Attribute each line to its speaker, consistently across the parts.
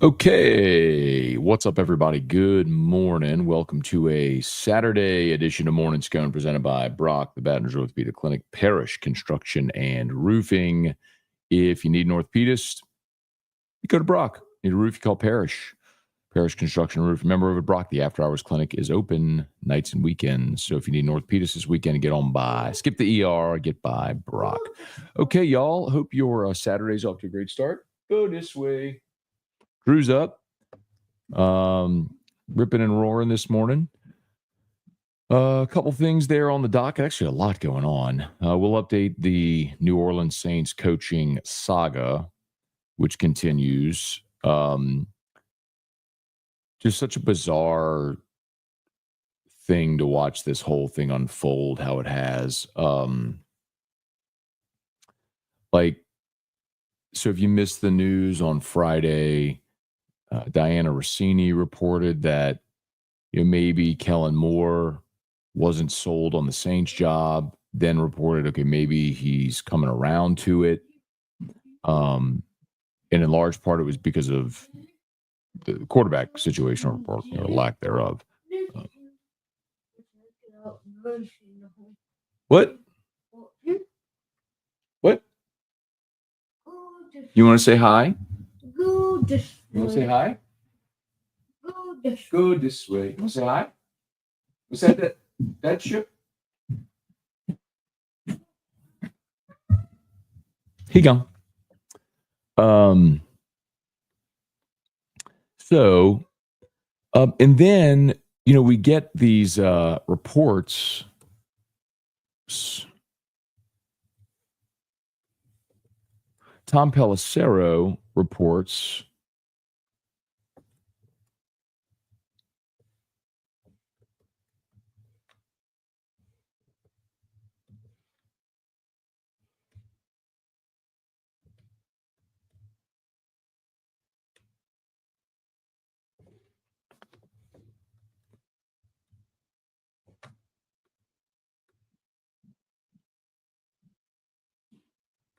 Speaker 1: Okay, what's up, everybody? Good morning. Welcome to a Saturday edition of Morning Scone presented by Brock, the Baton Rouge Orthopedic Clinic, Parish Construction and Roofing. If you need an orthopedist, you go to Brock. Need a roof, you call Parish. Parish Construction and Roof. Remember, over at Brock, the after-hours clinic is open nights and weekends. So if you need an orthopedist this weekend, get on by. Skip the ER, get by Brock. Okay, y'all. Hope your Saturday's off to a great start. Go this way. Drew's up. Ripping and roaring this morning. A couple things there on the docket. Actually, a lot going on. We'll update the New Orleans Saints coaching saga, which continues. Just such a bizarre thing to watch this whole thing unfold, how it has. So if you missed the news on Friday, Diana Rossini reported that maybe Kellen Moore wasn't sold on the Saints job, then reported, okay, maybe he's coming around to it. And in large part, it was because of the quarterback situation or lack thereof. What? What? You want to say hi? You want to say hi? Go this way. You want to say hi? Was that ship? He gone. And then, we get these reports. Tom Pelissero reports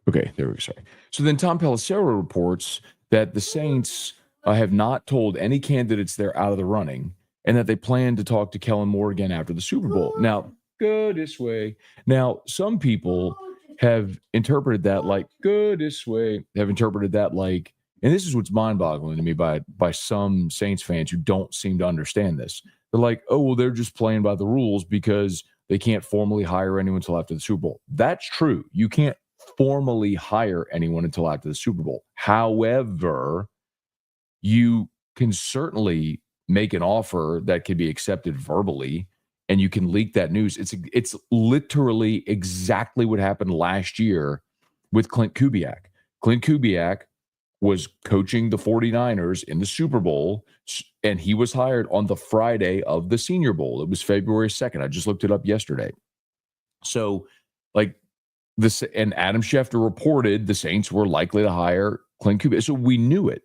Speaker 1: okay, there we go. Sorry. So then Tom Pelissero reports that the Saints have not told any candidates they're out of the running and that they plan to talk to Kellen Moore again after the Super Bowl. Now, go this way. Now, some people have interpreted that like, go this way, have interpreted that like, and this is what's mind-boggling to me by some Saints fans who don't seem to understand this. They're like, oh, well, they're just playing by the rules because they can't formally hire anyone until after the Super Bowl. That's true. You can't formally hire anyone until after the Super Bowl. However, you can certainly make an offer that can be accepted verbally, and you can leak that news. It's literally exactly what happened last year with Clint Kubiak. Clint Kubiak was coaching the 49ers in the Super Bowl, and he was hired on the Friday of the Senior Bowl. It was February 2nd. I just looked it up yesterday. So, this, and Adam Schefter reported the Saints were likely to hire Clint Kubiak. So we knew it.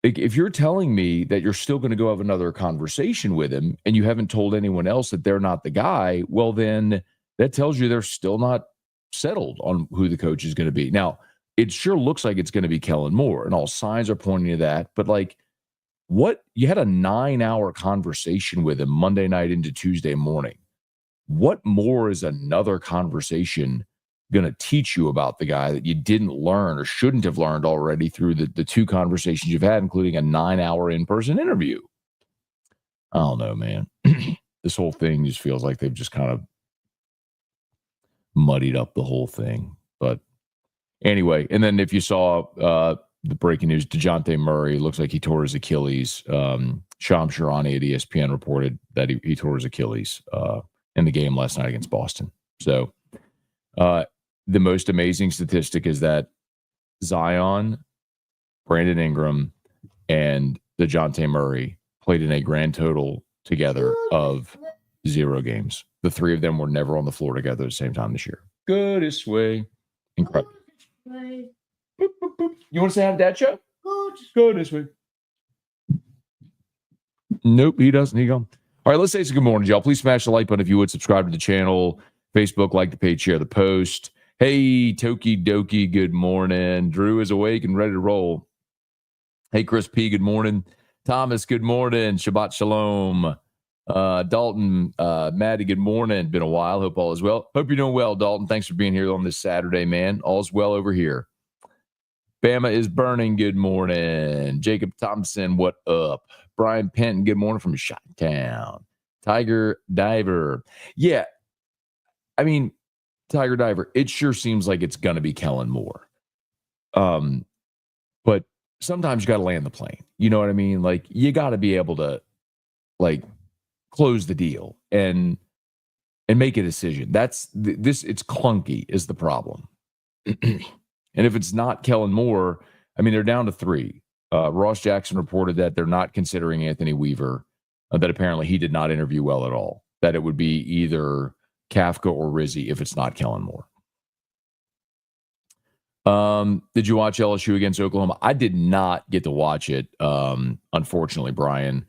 Speaker 1: If you're telling me that you're still going to go have another conversation with him and you haven't told anyone else that they're not the guy, well, then that tells you they're still not settled on who the coach is going to be. Now, it sure looks like it's going to be Kellen Moore, and all signs are pointing to that. But what? You had a 9-hour conversation with him Monday night into Tuesday morning. What more is another conversation going to teach you about the guy that you didn't learn or shouldn't have learned already through the two conversations you've had, including a 9-hour in-person interview? I don't know, man. This whole thing just feels like they've just kind of muddied up the whole thing. But anyway, and then if you saw the breaking news, Dejounte Murray looks like he tore his Achilles. Sham Sharani at ESPN reported that he tore his Achilles in the game last night against Boston. So the most amazing statistic is that Zion, Brandon Ingram, and Dejounte Murray played in a grand total together of 0 games. The 3 of them were never on the floor together at the same time this year. Go this way. Incredible. Boop, boop, boop. You want to say hi to Dad, Show? Go this way. Nope, he doesn't. He gone. All right, let's say some good morning, y'all. Please smash the like button if you would. Subscribe to the channel. Facebook, like the page, share the post. Hey, Toki Doki, good morning. Drew is awake and ready to roll. Hey, Chris P., good morning. Thomas, good morning. Shabbat shalom. Dalton, Maddie, good morning. Been a while. Hope all is well. Hope you're doing well, Dalton. Thanks for being here on this Saturday, man. All's well over here. Bama is burning. Good morning. Jacob Thompson, what up? Brian Penton, good morning from Chi-Town. Tiger Diver. Yeah, I mean, Tiger Diver, it sure seems like it's going to be Kellen Moore. But sometimes you got to land the plane. You know what I mean? Like, you got to be able to, like, close the deal and make a decision. It's clunky is the problem. And if it's not Kellen Moore, I mean, they're down to 3. Ross Jackson reported that they're not considering Anthony Weaver, that apparently he did not interview well at all, that it would be either Kafka or Rizzi if it's not Kellen Moore. Did you watch LSU against Oklahoma? I did not get to watch it, unfortunately, Brian.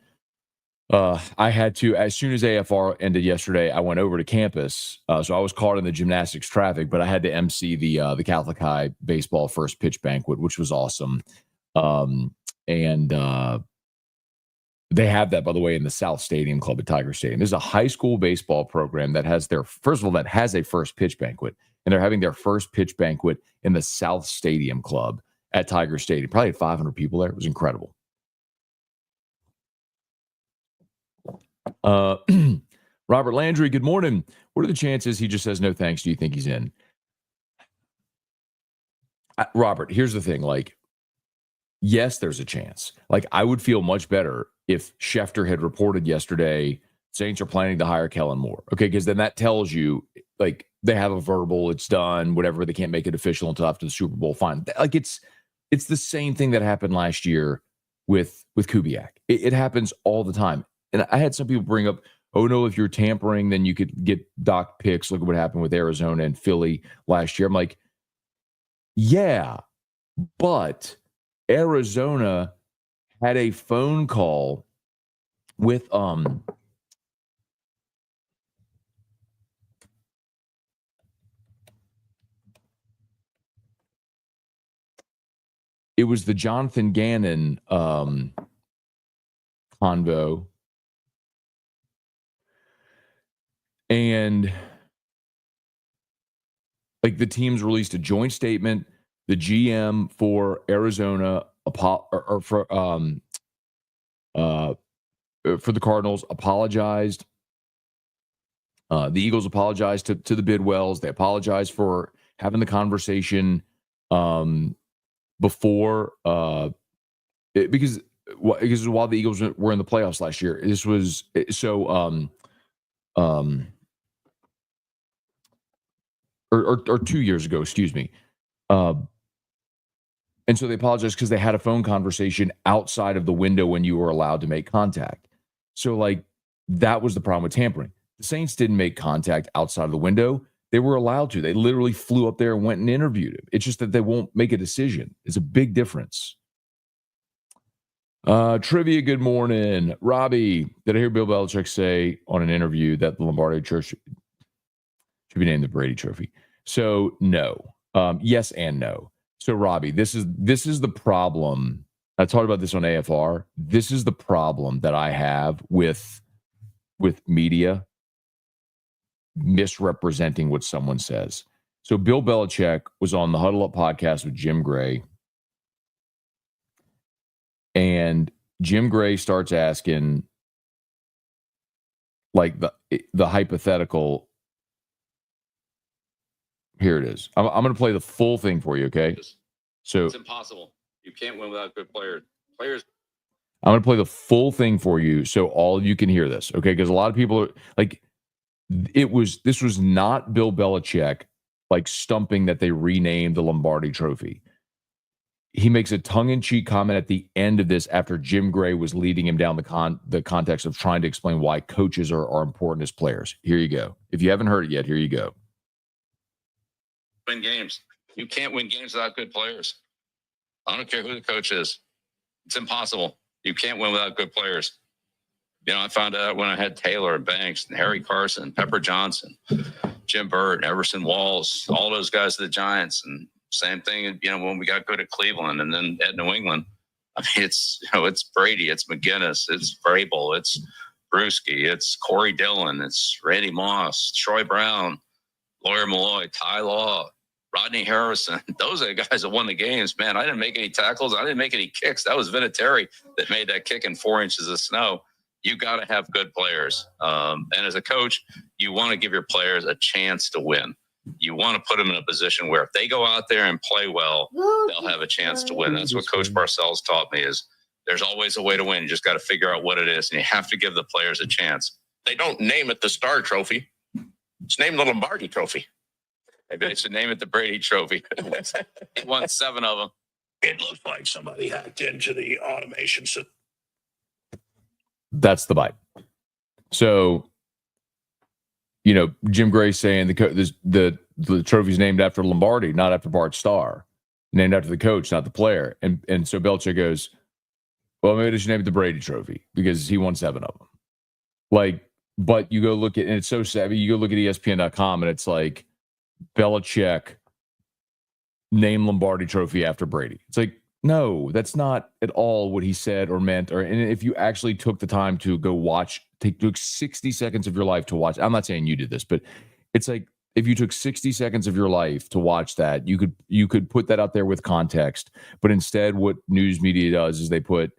Speaker 1: I had to, as soon as AFR ended yesterday, I went over to campus. So I was caught in the gymnastics traffic, but I had to MC the Catholic High baseball first pitch banquet, which was awesome. And they have that, by the way, in the South Stadium Club at Tiger Stadium. There's a high school baseball program that has that has a first pitch banquet, and they're having their first pitch banquet in the South Stadium Club at Tiger Stadium. Probably had 500 people there. It was incredible. Robert Landry, good morning. What are the chances he just says no thanks? Do you think he's in? Robert, here's the thing. Like, yes, there's a chance. Like, I would feel much better if Schefter had reported yesterday Saints are planning to hire Kellen Moore. Okay, because then that tells you, like, they have a verbal, it's done, whatever. They can't make it official until after the Super Bowl. Fine. Like, it's the same thing that happened last year with Kubiak. It happens all the time. And I had some people bring up, oh, no, if you're tampering, then you could get dock picks. Look at what happened with Arizona and Philly last year. I'm like, yeah, but Arizona had a phone call with it was the Jonathan Gannon convo. And like, the teams released a joint statement. The GM for Arizona for the Cardinals apologized. The Eagles apologized to the Bidwells. They apologized for having the conversation before because while the Eagles were in the playoffs last year. This was so or 2 years ago, excuse me. And so they apologized because they had a phone conversation outside of the window when you were allowed to make contact. So, like, that was the problem with tampering. The Saints didn't make contact outside of the window. They were allowed to. They literally flew up there and went and interviewed him. It's just that they won't make a decision. It's a big difference. Trivia, good morning. Robbie, did I hear Bill Belichick say on an interview that the Lombardi Church should be named the Brady Trophy? So, no. Yes and no. So, Robbie, this is the problem. I talked about this on AFR. This is the problem that I have with media misrepresenting what someone says. So, Bill Belichick was on the Huddle Up podcast with Jim Gray, and Jim Gray starts asking, like, the hypothetical. Here it is. I'm going to play the full thing for you, okay? So
Speaker 2: it's impossible. You can't win without good players.
Speaker 1: I'm going to play the full thing for you so all of you can hear this, okay? Because a lot of people are like, this was not Bill Belichick like stumping that they renamed the Lombardi Trophy. He makes a tongue-in-cheek comment at the end of this after Jim Gray was leading him down the context of trying to explain why coaches are important as players. Here you go. If you haven't heard it yet, here you go.
Speaker 2: Win games. You can't win games without good players. I don't care who the coach is. It's impossible. You can't win without good players. You know, I found out when I had Taylor and Banks and Harry Carson, Pepper Johnson, Jim Burt, Everson Walls, all those guys at the Giants. And same thing, you know, when we got good at Cleveland and then at New England. I mean, it's Brady, it's McGinnis, it's Vrabel, it's Brewski, it's Corey Dillon, it's Randy Moss, Troy Brown, Lawyer Malloy, Ty Law, Rodney Harrison. Those are the guys that won the games, man. I didn't make any tackles. I didn't make any kicks. That was Vinatieri that made that kick in 4 inches of snow. You got to have good players. And as a coach, you want to give your players a chance to win. You want to put them in a position where if they go out there and play well, they'll have a chance to win. That's what Coach Parcells taught me is there's always a way to win. You just got to figure out what it is, and you have to give the players a chance.
Speaker 3: They don't name it the Star Trophy. It's named the Lombardi Trophy.
Speaker 2: Maybe they should name it the Brady Trophy. He won 7 of them.
Speaker 3: It looks like somebody hacked into the automation system.
Speaker 1: That's the bite. So, Jim Gray saying the trophy's named after Lombardi, not after Bart Starr, named after the coach, not the player. And so Belichick goes, well, maybe they should name it the Brady Trophy because he won 7 of them. But you go look at, and it's so sad. You go look at ESPN.com and it's like Belichick named Lombardi Trophy after Brady. It's like, no, that's not at all what he said or meant. And if you actually took the time to go watch, took 60 seconds of your life to watch, I'm not saying you did this, but it's like if you took 60 seconds of your life to watch that, you could put that out there with context. But instead, what news media does is they put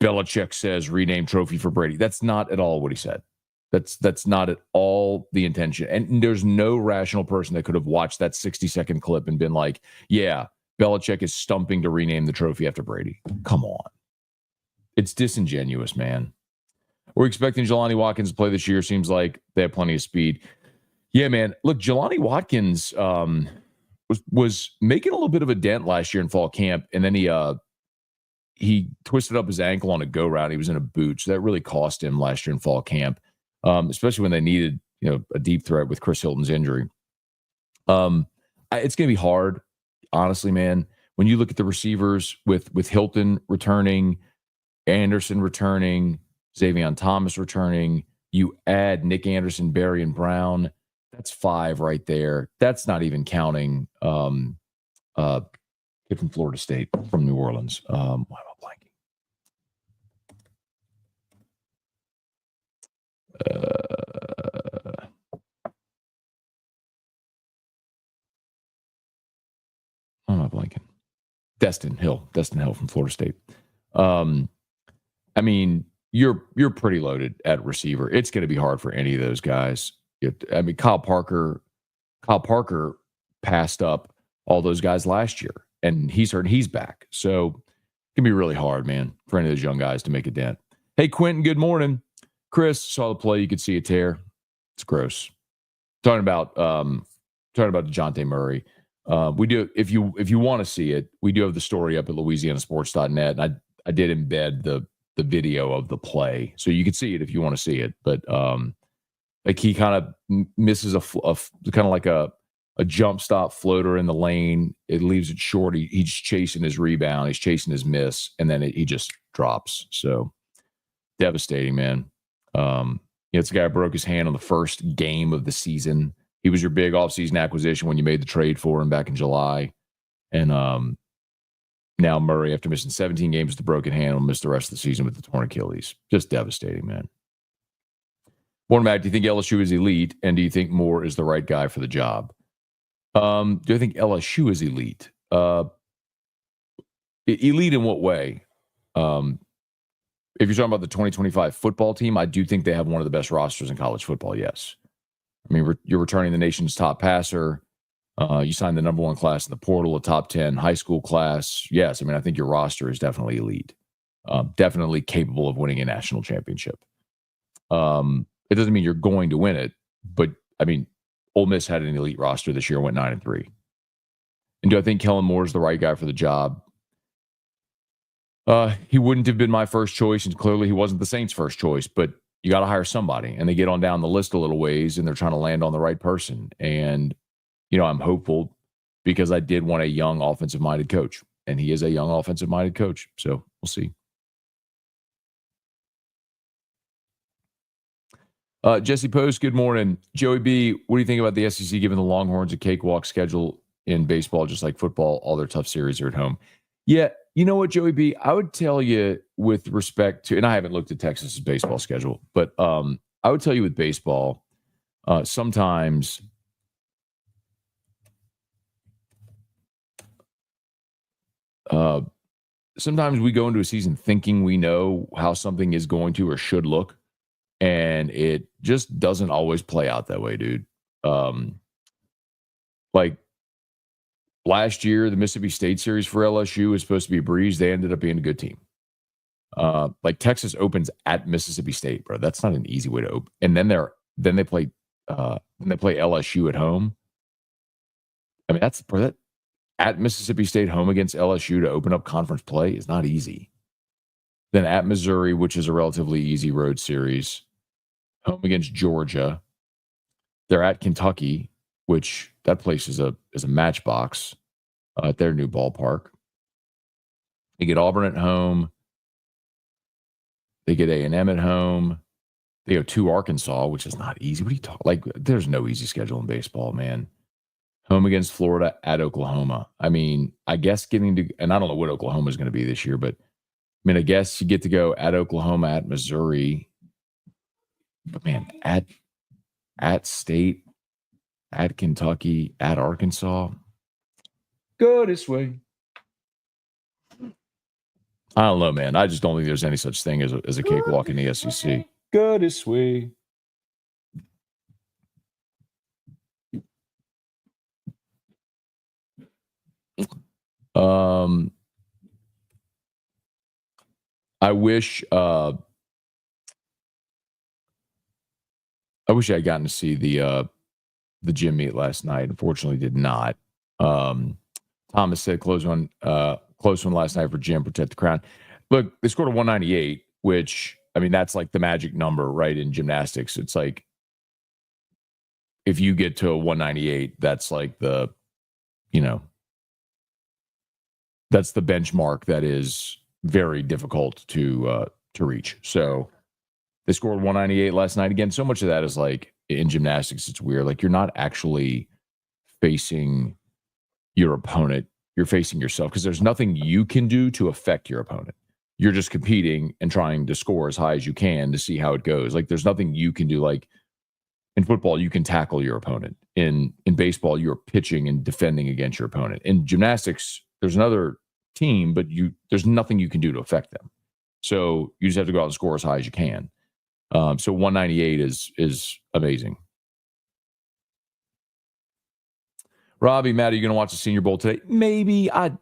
Speaker 1: Belichick says rename trophy for Brady. That's not at all what he said. That's not at all the intention. And there's no rational person that could have watched that 60-second clip and been like, yeah, Belichick is stumping to rename the trophy after Brady. Come on. It's disingenuous, man. We're expecting Jelani Watkins to play this year. Seems like they have plenty of speed. Yeah, man. Look, Jelani Watkins was making a little bit of a dent last year in fall camp, and then he twisted up his ankle on a go route. He was in a boot, so that really cost him last year in fall camp, especially when they needed a deep threat with Chris Hilton's injury. It's going to be hard. Honestly, man, when you look at the receivers with Hilton returning, Anderson returning, Xavier Thomas returning, you add Nick Anderson, Barry, and Brown, that's 5 right there. That's not even counting kid from Florida State, from New Orleans. Why am I blanking? Why am I blanking? Destin Hill from Florida State. I mean, you're pretty loaded at receiver. It's going to be hard for any of those guys. Kyle Parker passed up all those guys last year, and he's back. So it can be really hard, man, for any of those young guys to make a dent. Hey, Quentin, good morning. Chris, saw the play. You could see a tear. It's gross. Talking about Dejounte Murray. We do, if you want to see it, we do have the story up at louisianasports.net. And I did embed the video of the play, so you can see it if you want to see it. But like he kind of misses a kind of like a jump stop floater in the lane. It leaves it short. He's chasing his rebound. He's chasing his miss, and then he just drops. So devastating, man. It's a guy who broke his hand on the first game of the season. He was your big offseason acquisition when you made the trade for him back in July. And now Murray, after missing 17 games with the broken hand, will miss the rest of the season with the torn Achilles. Just devastating, man. Morning, Matt. Do you think LSU is elite? And do you think Moore is the right guy for the job? Do I think LSU is elite? Elite in what way? If you're talking about the 2025 football team, I do think they have one of the best rosters in college football, yes. I mean, you're returning the nation's top passer. You signed the number 1 class in the portal, a top 10 high school class. Yes, I mean, I think your roster is definitely elite. Definitely capable of winning a national championship. It doesn't mean you're going to win it, but, I mean, Ole Miss had an elite roster this year, went 9-3. And do I think Kellen Moore is the right guy for the job? He wouldn't have been my first choice, and clearly he wasn't the Saints' first choice, but you got to hire somebody, and they get on down the list a little ways, and they're trying to land on the right person. And, I'm hopeful because I did want a young offensive-minded coach, and he is a young offensive-minded coach. So we'll see. Jesse Post, good morning. Joey B., what do you think about the SEC giving the Longhorns a cakewalk schedule in baseball, just like football? All their tough series are at home. Yeah, You know what, Joey B? I would tell you with respect to, and I haven't looked at Texas's baseball schedule, but I would tell you with baseball, sometimes sometimes we go into a season thinking we know how something is going to or should look, and it just doesn't always play out that way, dude. Like last year, the Mississippi State series for LSU was supposed to be a breeze. They ended up being a good team. Like Texas opens at Mississippi State, bro. That's not an easy way to open. And then they play LSU at home. I mean, that's that at Mississippi State home against LSU to open up conference play is not easy. Then at Missouri, which is a relatively easy road series, home against Georgia. They're at Kentucky, which that place is a matchbox at their new ballpark. They get Auburn at home. They get A&M at home. They go to Arkansas, which is not easy. What are you talking? Like, there's no easy schedule in baseball, man. Home against Florida, at Oklahoma. I mean, I guess getting to, and I don't know what Oklahoma is going to be this year, but I mean, I guess you get to go at Oklahoma, at Missouri. But man, at State, at Kentucky, at Arkansas. Go this way. I don't know, man. I just don't think there's any such thing as a cakewalk in the SEC. Go this way. I wish I had gotten to see the gym meet last night. Unfortunately, did not. Thomas said close one last night for Jim, protect the crown. Look, they scored a 198, which, I mean, that's like the magic number, right? In gymnastics, it's like if you get to a 198, that's like the, that's the benchmark that is very difficult to reach. So they scored 198 last night. Again, so much of that is like in gymnastics, it's weird. Like you're not actually facing your opponent. You're facing yourself because there's nothing you can do to affect your opponent. You're just competing and trying to score as high as you can to see how it goes. Like there's nothing you can do. Like in football, you can tackle your opponent. In baseball, you're pitching and defending against your opponent. In gymnastics, there's another team, but there's nothing you can do to affect them. So you just have to go out and score as high as you can. So 198 is amazing. Robbie, Matt, are you going to watch the Senior Bowl today? Maybe. I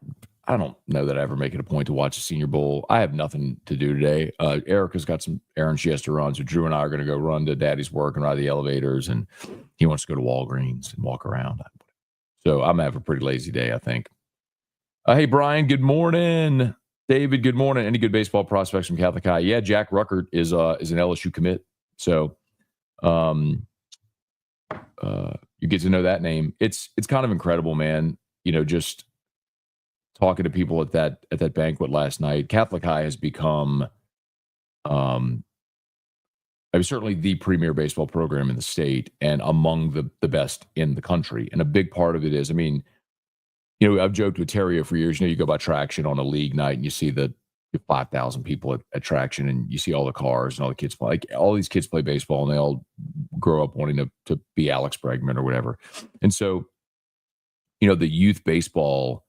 Speaker 1: don't know that I ever make it a point to watch the Senior Bowl. I have nothing to do today. Erica's got some errands she has to run, so Drew and I are going to go run to Daddy's work and ride the elevators, and he wants to go to Walgreens and walk around. So I'm going to have a pretty lazy day, I think. Hey, Brian, good morning. David, good morning. Any good baseball prospects from Catholic High? Yeah, Jack Ruckert is an LSU commit. So you get to know that name. It's kind of incredible, man. Just talking to people at that banquet last night. Catholic High has become certainly the premier baseball program in the state and among the best in the country. And a big part of it is, I mean, I've joked with Terrio for years. You go by Traction on a league night and you see the 5,000 people at Traction and you see all the cars and all the kids play. Like all these kids play baseball and they all grow up wanting to be Alex Bregman or whatever. And so, the youth baseball,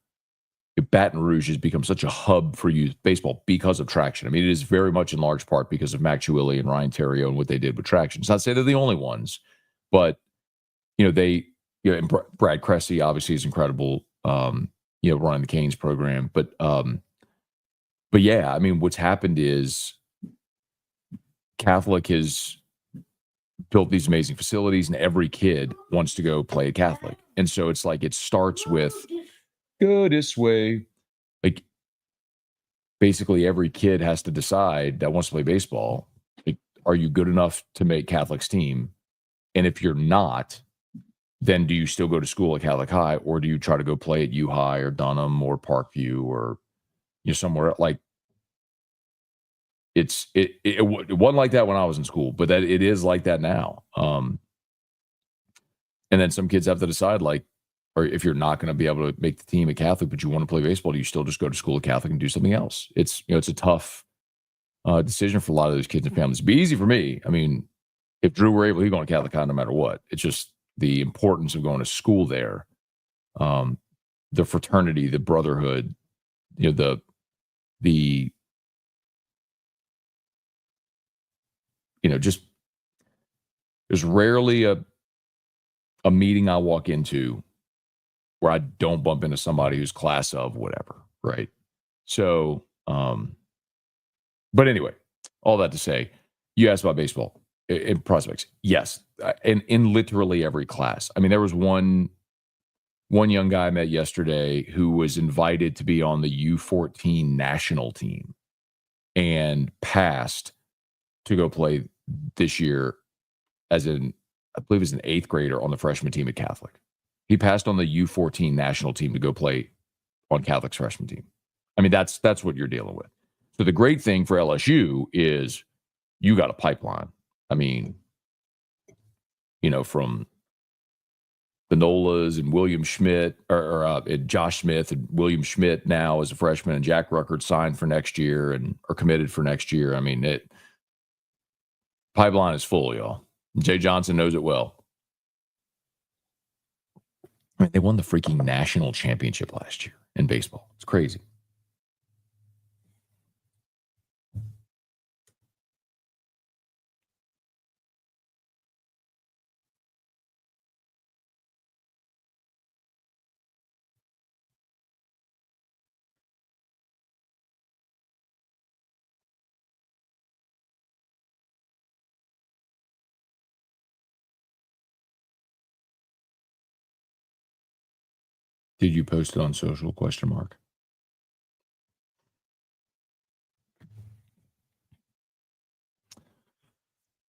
Speaker 1: Baton Rouge has become such a hub for youth baseball because of Traction. I mean, it is very much in large part because of Mac Chiuili and Ryan Terrio and what they did with Traction. It's not to say they're the only ones, but and Brad Cressy obviously is incredible. Running the Canes program, but yeah, I mean, what's happened is Catholic has built these amazing facilities, and every kid wants to go play at Catholic, and so it's like it starts with go this way. Like basically, every kid has to decide that wants to play baseball. Like, are you good enough to make Catholic's team? And if you're not, then do you still go to school at Catholic High, or do you try to go play at U High or Dunham or Parkview or somewhere like it wasn't like that when I was in school, but that it is like that now. And then some kids have to decide, like, or if you're not going to be able to make the team at Catholic, but you want to play baseball, do you still just go to school at Catholic and do something else? It's a tough decision for a lot of those kids and families. It'd be easy for me. I mean, if Drew were able, he'd go to Catholic no matter what. It's just the importance of going to school there, the fraternity, the brotherhood, the just there's rarely a meeting I walk into where I don't bump into somebody who's class of whatever, right? So, but anyway, all that to say, you asked about baseball in prospects. Yes, in literally every class. I mean, there was one young guy I met yesterday who was invited to be on the U14 national team and passed to go play this year I believe as an 8th grader on the freshman team at Catholic. He passed on the U14 national team to go play on Catholic's freshman team. I mean, that's what you're dealing with. So the great thing for LSU is you got a pipeline. I mean, from the Nolas and William Schmidt, or Josh Smith and William Schmidt now as a freshman, and Jack Ruckert signed for next year and are committed for next year. I mean, pipeline is full, y'all. Jay Johnson knows it well. I mean, they won the freaking national championship last year in baseball. It's crazy. Did you post it on social? ?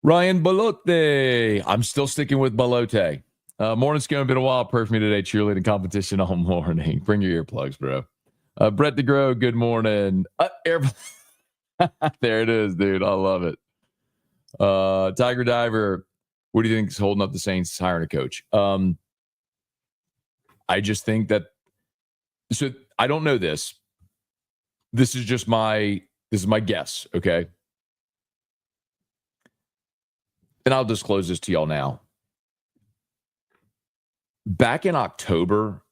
Speaker 1: Ryan Balote. I'm still sticking with Balote. Morning Scone, been a while. Pray for me today. Cheerleading competition all morning. Bring your earplugs, bro. Brett DeGrow, good morning. There it is, dude. I love it. Tiger Diver, what do you think is holding up the Saints hiring a coach? I just think that, so I don't know this. This is my guess, okay? And I'll disclose this to y'all now. Back in October,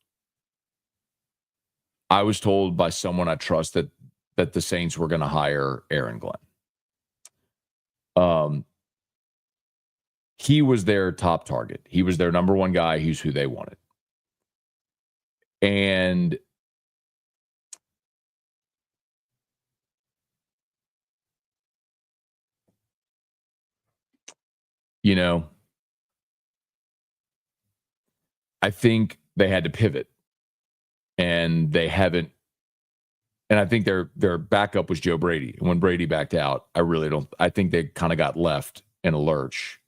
Speaker 1: I was told by someone I trust that the Saints were going to hire Aaron Glenn. He was their top target. He was their number one guy. He's who they wanted. And I think they had to pivot, and they haven't. And I think their backup was Joe Brady. And when Brady backed out, I think they kind of got left in a lurch.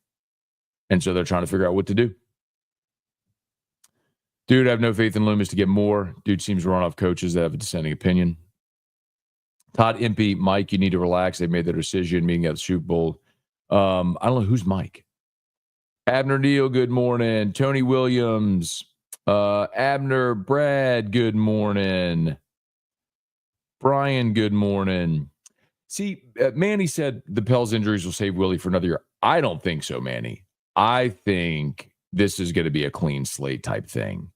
Speaker 1: And so they're trying to figure out what to do. Dude, I have no faith in Loomis to get more. Dude seems to run off coaches that have a dissenting opinion. Todd Impey, Mike, you need to relax. They made their decision, meeting at the Super Bowl. I don't know who's Mike. Abner Neal, good morning. Tony Williams, Abner, Brad, good morning. Brian, good morning. See, Manny said the Pels injuries will save Willie for another year. I don't think so, Manny. I think this is going to be a clean slate type thing.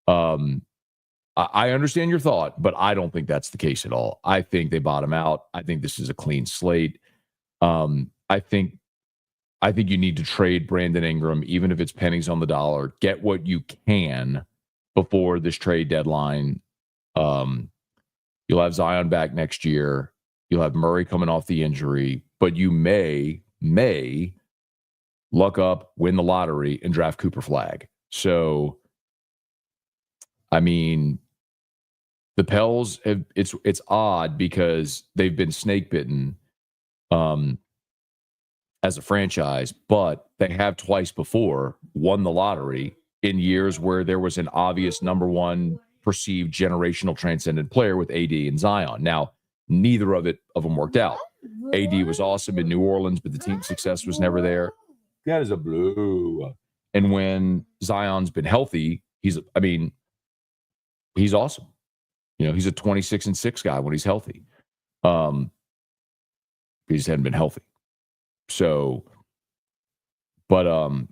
Speaker 1: I understand your thought, but I don't think that's the case at all. I think they bottom out. I think this is a clean slate. I think you need to trade Brandon Ingram, even if it's pennies on the dollar. Get what you can before this trade deadline. You'll have Zion back next year. You'll have Murray coming off the injury, but you may luck up, win the lottery, and draft Cooper Flagg. So, I mean, the Pels it's odd because they've been snake bitten as a franchise, but they have twice before won the lottery in years where there was an obvious number one perceived generational transcendent player with AD and Zion. Now, neither of them worked out. AD was awesome in New Orleans, but the team success was never there. That is a blue. And when Zion's been healthy, He's awesome. He's a 26-6 guy when he's healthy. He just hadn't been healthy. So, but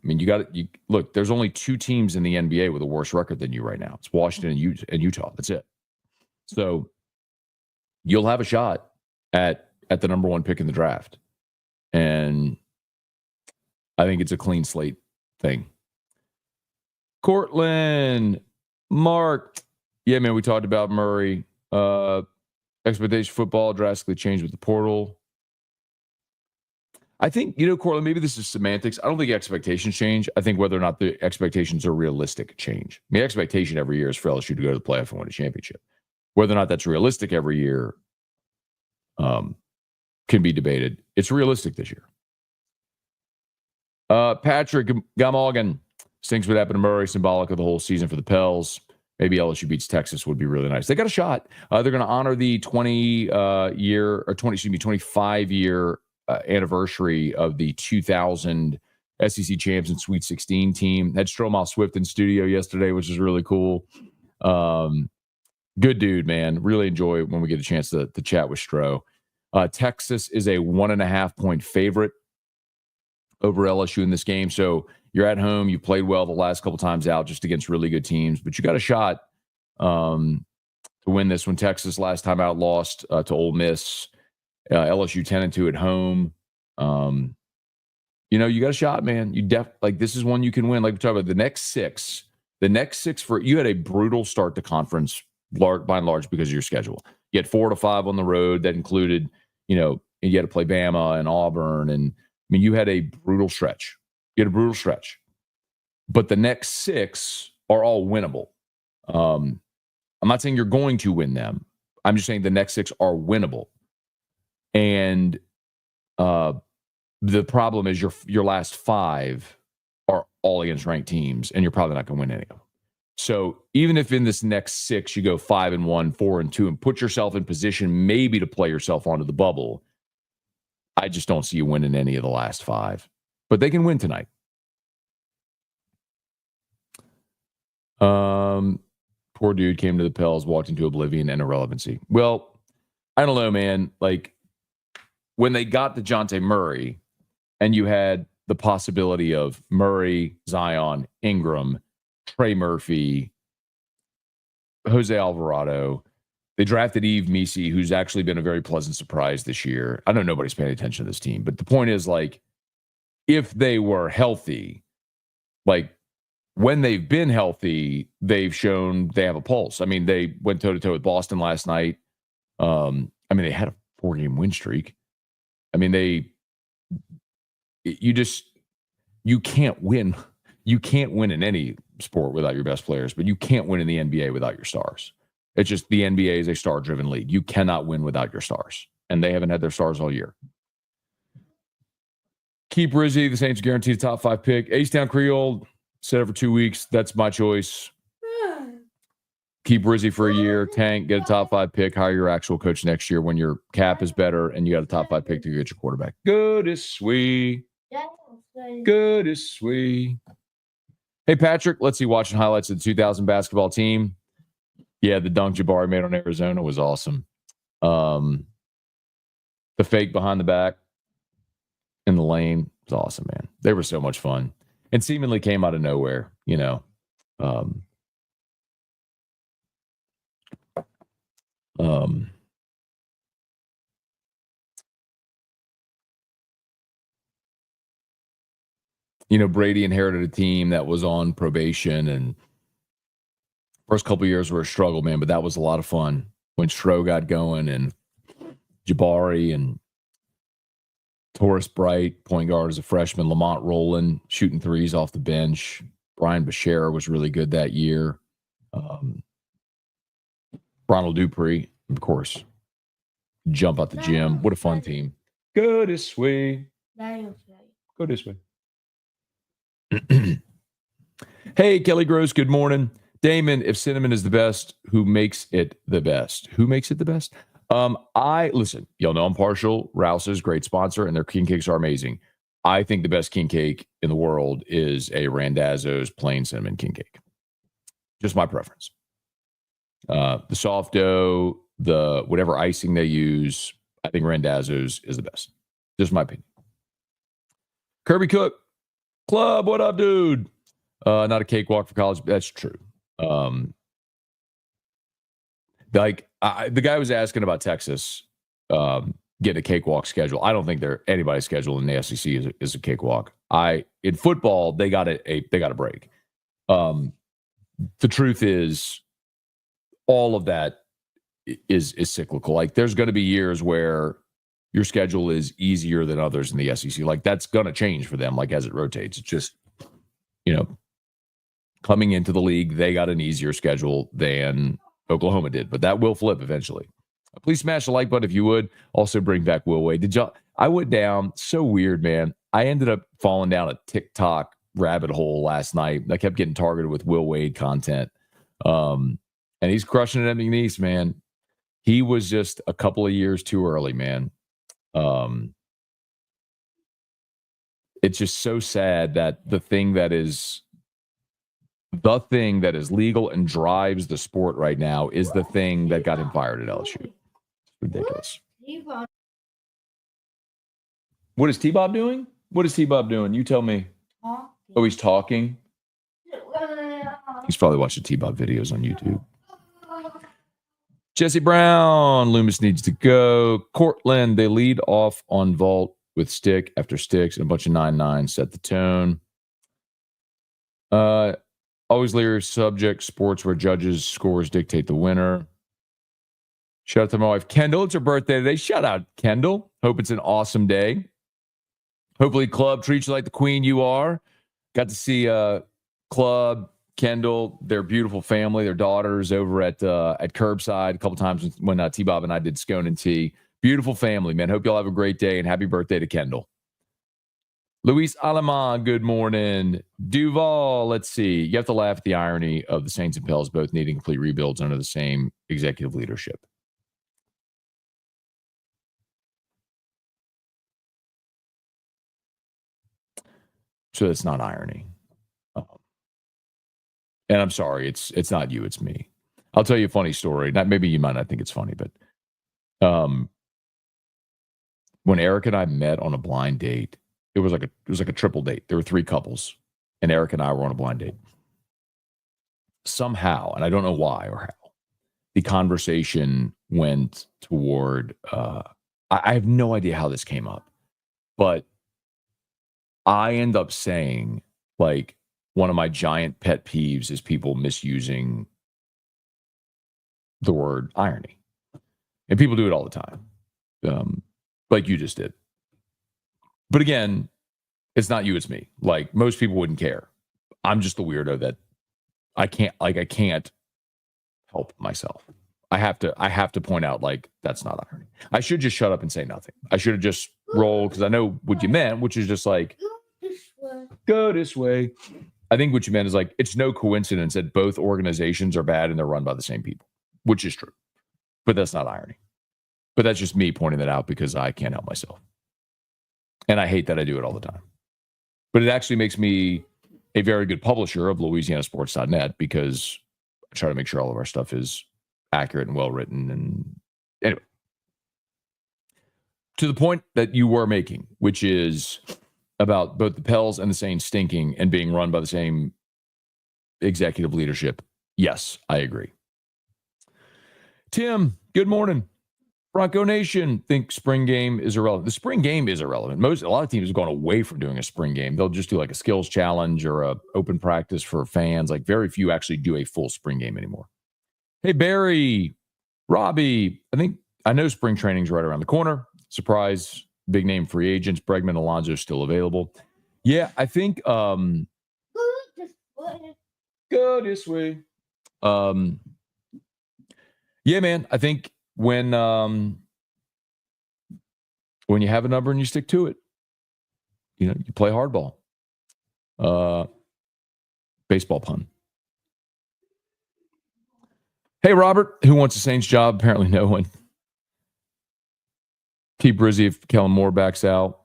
Speaker 1: you look. There's only 2 teams in the NBA with a worse record than you right now. It's Washington and Utah. That's it. So, you'll have a shot at the number 1 pick in the draft, and I think it's a clean slate thing. Cortland, Mark, yeah, man, we talked about Murray. Expectation football drastically changed with the portal. I think, Cortland, maybe this is semantics. I don't think expectations change. I think whether or not the expectations are realistic change. The expectation every year is for LSU to go to the playoff and win a championship. Whether or not that's realistic every year can be debated. It's realistic this year. Patrick Gamoggan thinks what happened to Murray, symbolic of the whole season for the Pels. Maybe LSU beats Texas would be really nice. They got a shot. They're going to honor the 25-year anniversary of the 2000 SEC champs and Sweet 16 team. Had Stromae Swift in studio yesterday, which is really cool. Good dude, man. Really enjoy when we get a chance to chat with Stro. Texas is a 1.5-point favorite over LSU in this game. So you're at home. You played well the last couple times out just against really good teams, but you got a shot to win this one. Texas last time out lost to Ole Miss. LSU 10-2 at home. You got a shot, man. This is one you can win. Like we talked about the next six for you had a brutal start to conference by and large because of your schedule. You had 4 to 5 on the road. That included, you had to play Bama and Auburn. And you had a brutal stretch. But the next 6 are all winnable. I'm not saying you're going to win them. I'm just saying the next 6 are winnable. And the problem is your last 5 are all against ranked teams, and you're probably not going to win any of them. So even if in this next 6 you go 5-1, 4-2, and put yourself in position maybe to play yourself onto the bubble, I just don't see you winning any of the last 5. But they can win tonight. Poor dude came to the Pels, walked into oblivion and irrelevancy. Well, I don't know, man. When they got Dejounte Murray, and you had the possibility of Murray, Zion, Ingram, Trey Murphy, Jose Alvarado, they drafted Yves Missi, who's actually been a very pleasant surprise this year. I know nobody's paying attention to this team, but the point is, if they were healthy, when they've been healthy, they've shown they have a pulse. They went toe-to-toe with Boston last night. They had a 4-game win streak. You can't win. You can't win in any sport without your best players, but you can't win in the NBA without your stars. It's just the NBA is a star-driven league. You cannot win without your stars, and they haven't had their stars all year. Keep Rizzy. The Saints guaranteed a top 5 pick. H-Town Creole said it for 2 weeks. That's my choice. Keep Rizzy for a year. Tank, get a top 5 pick. Hire your actual coach next year when your cap is better and you got a top 5 pick to get your quarterback. Good as sweet. Good as sweet. Hey, Patrick, let's see watching highlights of the 2000 basketball team. Yeah, the dunk Jabari made on Arizona was awesome. The fake behind the back in the lane was awesome, man. They were so much fun and seemingly came out of nowhere, Brady inherited a team that was on probation, and first couple of years were a struggle, man, but that was a lot of fun when Stro got going and Jabari and Taurus Bright, point guard as a freshman, Lamont Rowland shooting threes off the bench. Brian Bashara was really good that year. Ronald Dupree, of course, jump out the gym. What a fun team. Go this way. Go this way. Hey, Kelly Gross, good morning. Damon, if cinnamon is the best, who makes it the best? Who makes it the best? Listen, y'all know I'm partial. Rouse's great sponsor, and their king cakes are amazing. I think the best king cake in the world is a Randazzo's plain cinnamon king cake. Just my preference. The soft dough, the whatever icing they use, I think Randazzo's is the best. Just my opinion. Kirby Cook, Club, what up, dude? Not a cakewalk for college. That's true. The guy was asking about Texas getting a cakewalk schedule. I don't think anybody's schedule in the SEC is a cakewalk. In football they got a break. The truth is, all of that is cyclical. Like, there's going to be years where your schedule is easier than others in the SEC. Like, that's going to change for them. Like, as it rotates, it's just, coming into the league, they got an easier schedule than Oklahoma did, but that will flip eventually. Please smash the like button if you would. Also bring back Will Wade. I went down so weird, man. I ended up falling down a TikTok rabbit hole last night. I kept getting targeted with Will Wade content. And he's crushing it at McNeese, man. He was just a couple of years too early, man. It's just so sad that the thing that is legal and drives the sport right now is the thing that got him fired at LSU. Ridiculous. What is T-Bob doing? What is T-Bob doing? You tell me. Oh, he's talking? He's probably watching T-Bob videos on YouTube. Jesse Brown, Loomis needs to go. Cortland, they lead off on vault with stick after sticks and a bunch of 9-9 set the tone. Always Lear subject, sports where judges' scores dictate the winner. Shout out to my wife, Kendall. It's her birthday today. Shout out, Kendall. Hope it's an awesome day. Hopefully, Club treats you like the queen you are. Got to see Club, Kendall, their beautiful family, their daughters over at Curbside a couple times when T-Bob and I did Scone and Tea. Beautiful family, man. Hope y'all have a great day, and happy birthday to Kendall. Luis Aleman, good morning. Duval, let's see. You have to laugh at the irony of the Saints and Pels both needing complete rebuilds under the same executive leadership. So it's not irony. And I'm sorry, it's not you, it's me. I'll tell you a funny story. Maybe you might not think it's funny, but when Eric and I met on a blind date, it was like a triple date. There were 3 couples, and Eric and I were on a blind date. Somehow, and I don't know why or how, the conversation went toward. I have no idea how this came up, but I end up saying, like, one of my giant pet peeves is people misusing the word irony, and people do it all the time, like you just did. But again, it's not you, it's me. Like, most people wouldn't care. I'm just the weirdo that I can't help myself. I have to point out, like, that's not irony. I should just shut up and say nothing. I should have just rolled, because I know what you meant, which is just like, go this way. I think what you meant is, like, it's no coincidence that both organizations are bad and they're run by the same people, which is true. But that's not irony. But that's just me pointing that out because I can't help myself. And I hate that I do it all the time. But it actually makes me a very good publisher of LouisianaSports.net, because I try to make sure all of our stuff is accurate and well written. And anyway, to the point that you were making, which is about both the Pels and the Saints stinking and being run by the same executive leadership. Yes, I agree. Tim, good morning. Bronco Nation think spring game is irrelevant. The spring game is irrelevant. A lot of teams have gone away from doing a spring game. They'll just do like a skills challenge or a open practice for fans. Like, very few actually do a full spring game anymore. Hey, Barry, Robbie, I know spring training's right around the corner. Surprise, big name free agents. Bregman, Alonso still available. Yeah, I think go this way. Yeah, man, I think when you have a number and you stick to it, you play hardball. Baseball pun. Hey, Robert, who wants a Saints job? Apparently no one. Keep Brizzy if Kellen Moore backs out.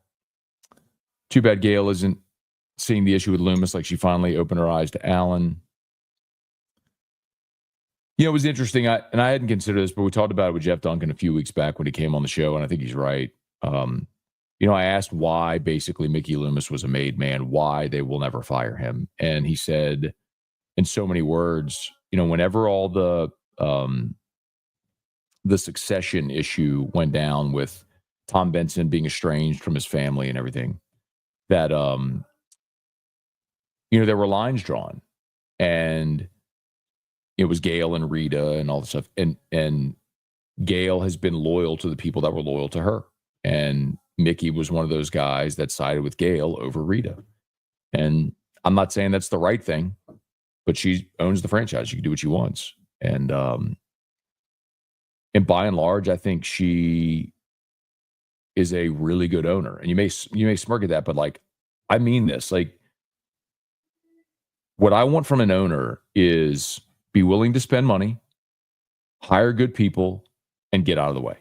Speaker 1: Too bad Gail isn't seeing the issue with Loomis, like she finally opened her eyes to Allen. You know, it was interesting. I hadn't considered this, but we talked about it with Jeff Duncan a few weeks back when he came on the show, and I think he's right. You know, I asked why basically Mickey Loomis was a made man, why they will never fire him. And he said in so many words, you know, whenever all the succession issue went down with Tom Benson being estranged from his family and everything, that you know, there were lines drawn, and it was Gail and Rita and all this stuff. And Gail has been loyal to the people that were loyal to her. And Mickey was one of those guys that sided with Gail over Rita. And I'm not saying that's the right thing, but she owns the franchise. She can do what she wants. And by and large, I think she is a really good owner. And you may smirk at that, but like, I mean this. Like, what I want from an owner is be willing to spend money, hire good people, and get out of the way.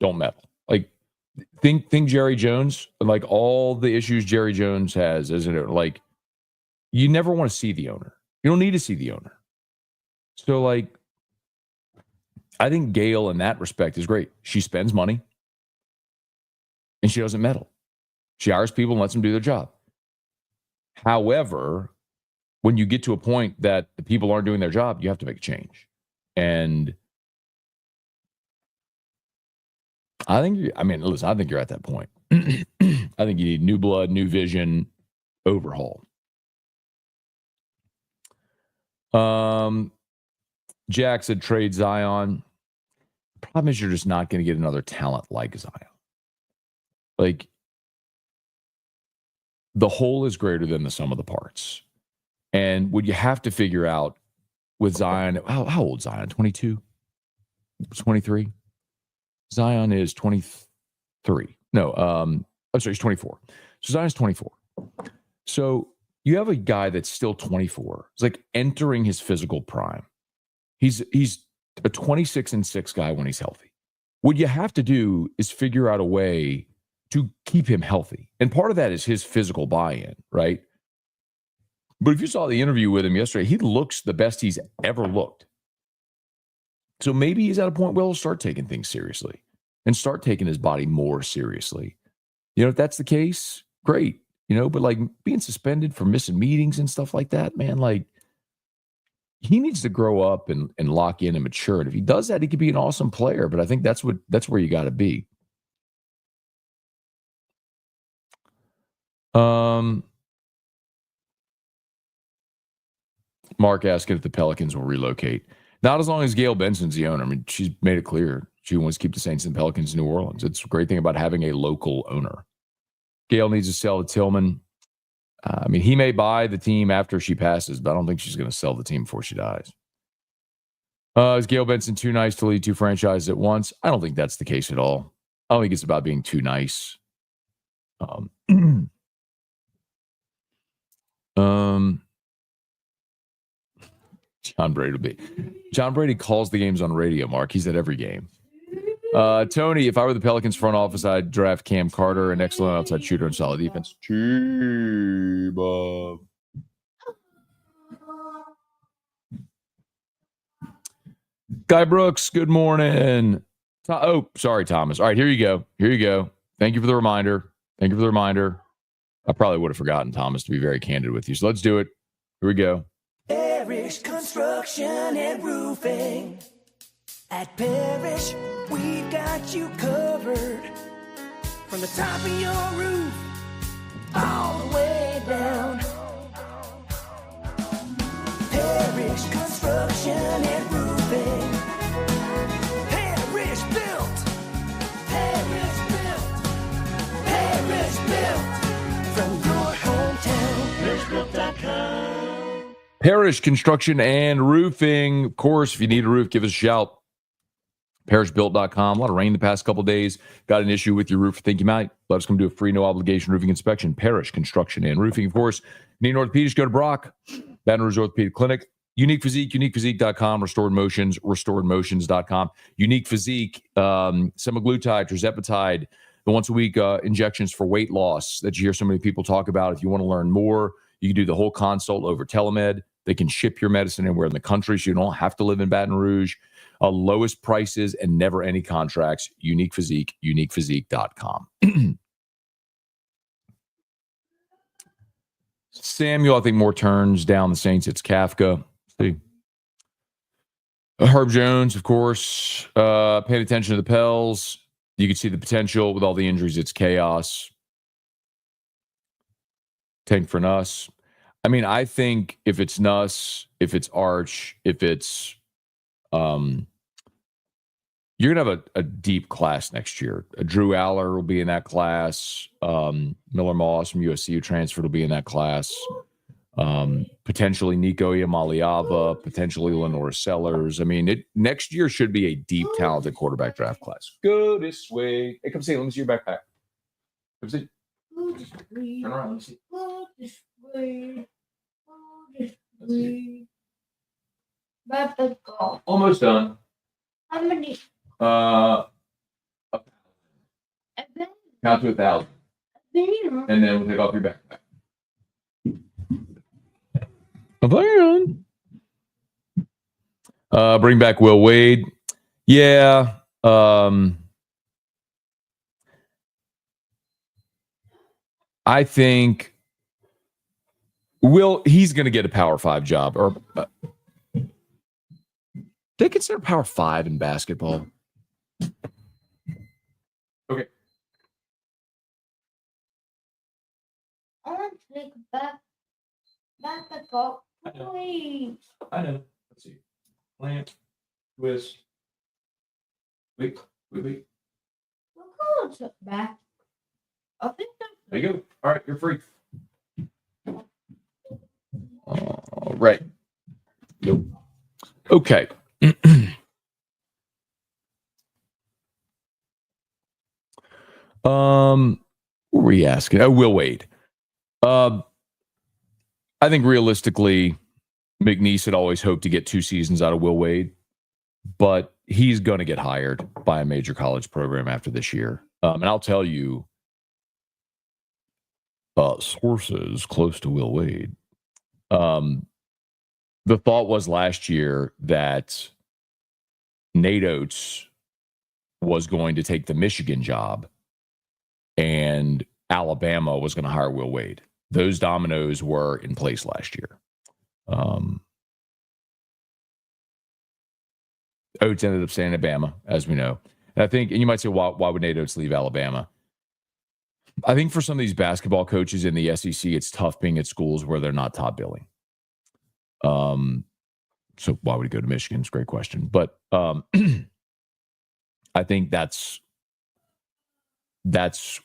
Speaker 1: Don't meddle. Like, think Jerry Jones, like all the issues Jerry Jones has as an owner. Like, you never want to see the owner. You don't need to see the owner. So, like, I think Gail in that respect is great. She spends money, and she doesn't meddle. She hires people and lets them do their job. However, when you get to a point that the people aren't doing their job, you have to make a change. And I think you're at that point. I think you need new blood, new vision, overhaul. Jack said trade Zion. The problem is you're just not going to get another talent like Zion. Like, the whole is greater than the sum of the parts. And what you have to figure out with Zion, how old is Zion? 22? 23? Zion is 23. No, I'm sorry, he's 24. So Zion's 24. So you have a guy that's still 24. It's like entering his physical prime. He's a 26-6 guy when he's healthy. What you have to do is figure out a way to keep him healthy. And part of that is his physical buy-in, right? But if you saw the interview with him yesterday, he looks the best he's ever looked. So maybe he's at a point where he'll start taking things seriously and start taking his body more seriously. You know, if that's the case, great. You know, but like being suspended for missing meetings and stuff like that, man, like he needs to grow up and lock in and mature. And if he does that, he could be an awesome player. But I think that's where you got to be. Mark asking if the Pelicans will relocate. Not as long as Gail Benson's the owner. I mean, she's made it clear she wants to keep the Saints and Pelicans in New Orleans. It's a great thing about having a local owner. Gail needs to sell to Tillman. I mean, he may buy the team after she passes, but I don't think she's going to sell the team before she dies. Is Gail Benson too nice to lead two franchises at once? I don't think that's the case at all. I don't think it's about being too nice. John Brady calls the games on radio, Mark. He's at every game. Tony, if I were the Pelicans front office, I'd draft Cam Carter, an excellent outside shooter and solid defense. Guy Brooks, good morning. Oh, sorry, Thomas. All right, here you go. Thank you for the reminder. I probably would have forgotten, Thomas, to be very candid with you. So let's do it. Here we go.
Speaker 4: Parrish Construction and Roofing. At Parrish, we've got you covered. From the top of your roof, all the way down. Parrish Construction and Roofing. Parrish built. Parrish built. Parrish built. From your hometown, parrishbuilt.com.
Speaker 1: Parrish Construction and Roofing. Of course, if you need a roof, give us a shout. Parrishbuilt.com. A lot of rain the past couple of days. Got an issue with your roof? Think you might? Let us come do a free, no obligation roofing inspection. Parrish Construction and Roofing. Of course, need an orthopedist, go to Brock. Baton Rouge Orthopedic Clinic. Unique Physique, uniquephysique.com. Restored Motions, restoredmotions.com. Unique Physique, semaglutide, tirzepatide, the once-a-week injections for weight loss that you hear so many people talk about. If you want to learn more, you can do the whole consult over telemed. They can ship your medicine anywhere in the country, so you don't have to live in Baton Rouge. Lowest prices and never any contracts. Unique Physique, uniquephysique.com. Samuel, I think more turns down the Saints. It's Kafka. Let's see. Herb Jones, of course. Paying attention to the Pels. You can see the potential with all the injuries. It's chaos. Tank for Nuss. I mean, I think if it's Nuss, if it's Arch, if it's you're going to have a deep class next year. Drew Aller will be in that class. Miller Moss from USC who transferred will be in that class. Potentially Nico Iamaleava, potentially Lenore Sellers. I mean, next year should be a deep, talented quarterback draft class. Go this way. Hey, come see. Let me see your backpack. Come see. Turn around. Let me see.
Speaker 5: This way. This way. But the golf.
Speaker 1: Almost done.
Speaker 5: How many?
Speaker 1: Count to 1,000. And then we'll take off your backpack. Bring back Will Wade. Yeah. I think he's going to get a Power 5 job. Or they consider Power 5 in basketball. Okay.
Speaker 5: I want to take back the golf. Please.
Speaker 1: I know. Let's see. Plant, twist. Wait.
Speaker 5: Look who's back. I think
Speaker 1: There you go. All right, you're free. All right. Nope. Okay. What were we asking? Oh, Will Wade. I think realistically, McNeese had always hoped to get 2 seasons out of Will Wade, but he's going to get hired by a major college program after this year. And I'll tell you, sources close to Will Wade. The thought was last year that Nate Oates was going to take the Michigan job and Alabama was going to hire Will Wade. Those dominoes were in place last year. Oates ended up staying at Alabama, as we know. And I think, and you might say, why would Nate Oates leave Alabama? I think for some of these basketball coaches in the SEC, it's tough being at schools where they're not top billing. So why would he go to Michigan? It's a great question. But I think that's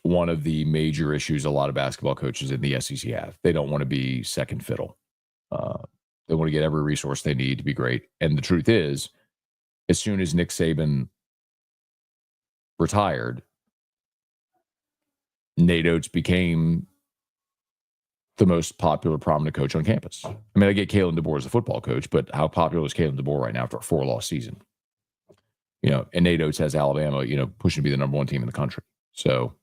Speaker 1: one of the major issues a lot of basketball coaches in the SEC have. They don't want to be second fiddle. They want to get every resource they need to be great. And the truth is, as soon as Nick Saban retired, Nate Oates became the most popular, prominent coach on campus. I mean, I get Kalen DeBoer as a football coach, but how popular is Kalen DeBoer right now after a 4-loss season? You know, and Nate Oates has Alabama, pushing to be the number 1 team in the country. So,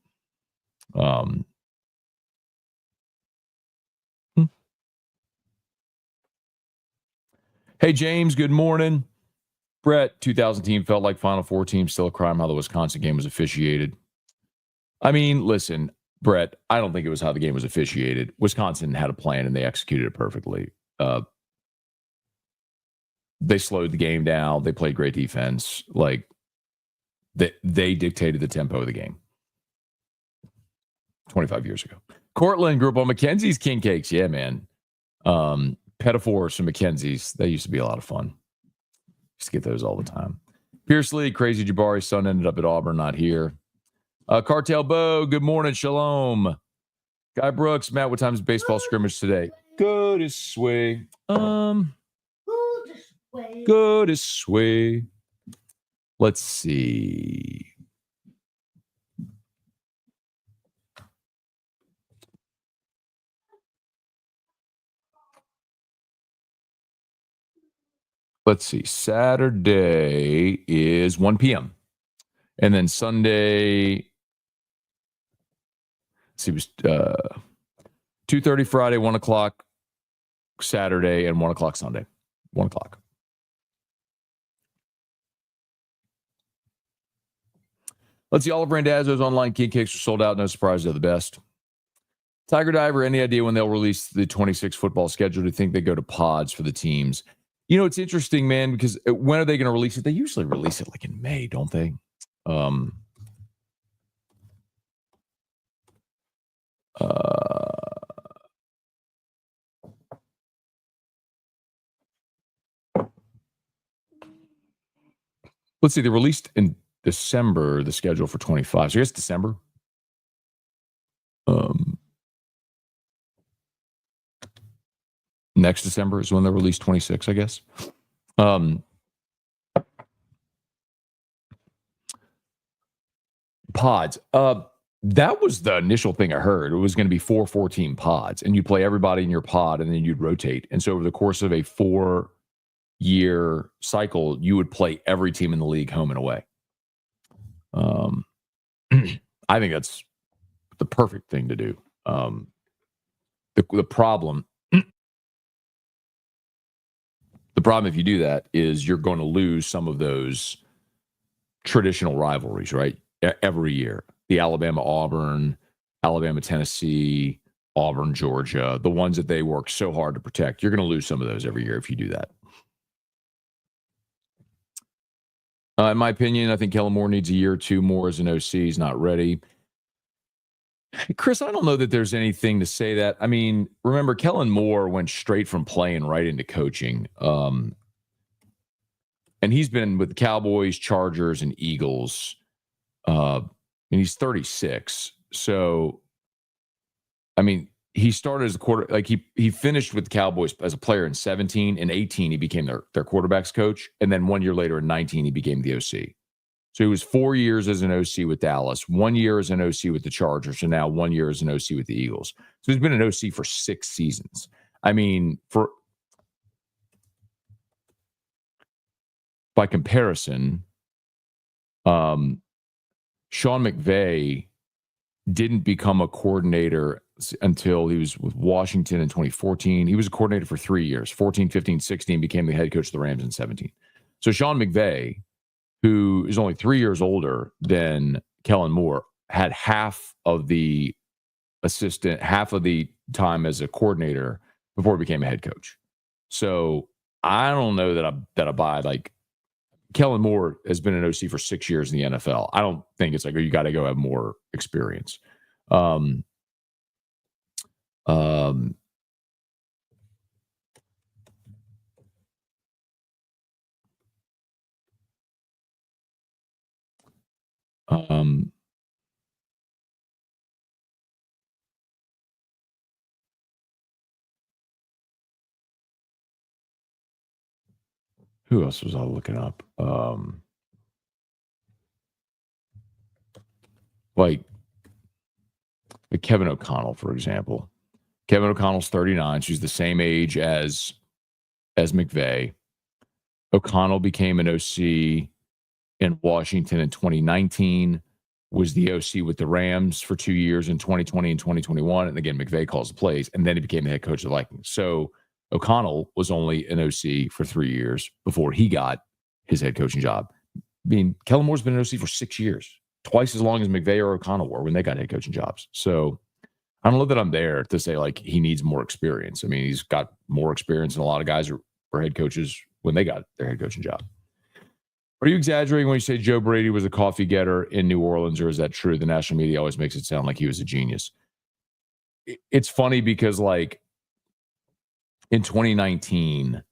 Speaker 1: Hey, James, good morning. Brett, 2000 team felt like Final Four team. Still a crime how the Wisconsin game was officiated. I mean, listen, Brett, I don't think it was how the game was officiated. Wisconsin had a plan and they executed it perfectly. They slowed the game down. They played great defense. Like, they dictated the tempo of the game 25 years ago. Cortland grew up on Mackenzie's King Cakes. Yeah, man. Petafores from Mackenzie's. That used to be a lot of fun. Used to get those all the time. Pierce Lee, Crazy Jabari's son ended up at Auburn, not here. Cartel Bo, good morning. Shalom. Guy Brooks, Matt, what time is baseball scrimmage today? Go this way. Go this way. Let's see. Saturday is 1 p.m. And then Sunday, it was 2:30 Friday, 1 o'clock Saturday and 1 o'clock Sunday. 1 o'clock. Let's see. All of Randazzo's online king cakes are sold out. No surprise, they're the best. Tiger Diver, any idea when they'll release the 26 football schedule? Do you think they go to pods for the teams? You know, it's interesting, man, because when are they going to release it? They usually release it like in May, don't they? Let's see. They released in December the schedule for 25. So I guess December. Next December is when they release 26, I guess. Pods. That was the initial thing I heard. It was going to be 4 4-team pods, and you'd play everybody in your pod, and then you'd rotate. And so over the course of a 4-year cycle, you would play every team in the league home and away. I think that's the perfect thing to do. The problem if you do that is you're going to lose some of those traditional rivalries, right? Every year. The Alabama-Auburn, Alabama-Tennessee, Auburn-Georgia, the ones that they work so hard to protect. You're going to lose some of those every year if you do that. In my opinion, I think Kellen Moore needs a year or two more as an OC. He's not ready. Chris, I don't know that there's anything to say that. I mean, remember, Kellen Moore went straight from playing right into coaching. And he's been with the Cowboys, Chargers, and Eagles. And he's 36. So, I mean, he started as a quarter. Like he finished with the Cowboys as a player in 17. In 18, he became their quarterback's coach. And then 1 year later in 19, he became the OC. So he was 4 years as an OC with Dallas, 1 year as an OC with the Chargers, and now 1 year as an OC with the Eagles. So he's been an OC for 6 seasons. I mean, by comparison, Sean McVay didn't become a coordinator until he was with Washington in 2014. He was a coordinator for 3 years, 14, 15, 16, became the head coach of the Rams in 17. So Sean McVay, who is only 3 years older than Kellen Moore, had half of the time as a coordinator before he became a head coach. So I don't know that I buy, like, Kellen Moore has been an OC for 6 years in the NFL. I don't think it's like, oh, you got to go have more experience. Who else was I looking up? Like Kevin O'Connell, for example. Kevin O'Connell's 39. She's the same age as McVay. O'Connell became an OC in Washington in 2019, was the OC with the Rams for 2 years in 2020 and 2021. And again, McVay calls the plays, and then he became the head coach of the Vikings. So O'Connell was only an OC for 3 years before he got his head coaching job. I mean, Kellen Moore's been an OC for 6 years, twice as long as McVay or O'Connell were when they got head coaching jobs. So I don't know that I'm there to say, like, he needs more experience. I mean, he's got more experience than a lot of guys who were head coaches when they got their head coaching job. Are you exaggerating when you say Joe Brady was a coffee getter in New Orleans, or is that true? The national media always makes it sound like he was a genius. It's funny because, like, in 2019,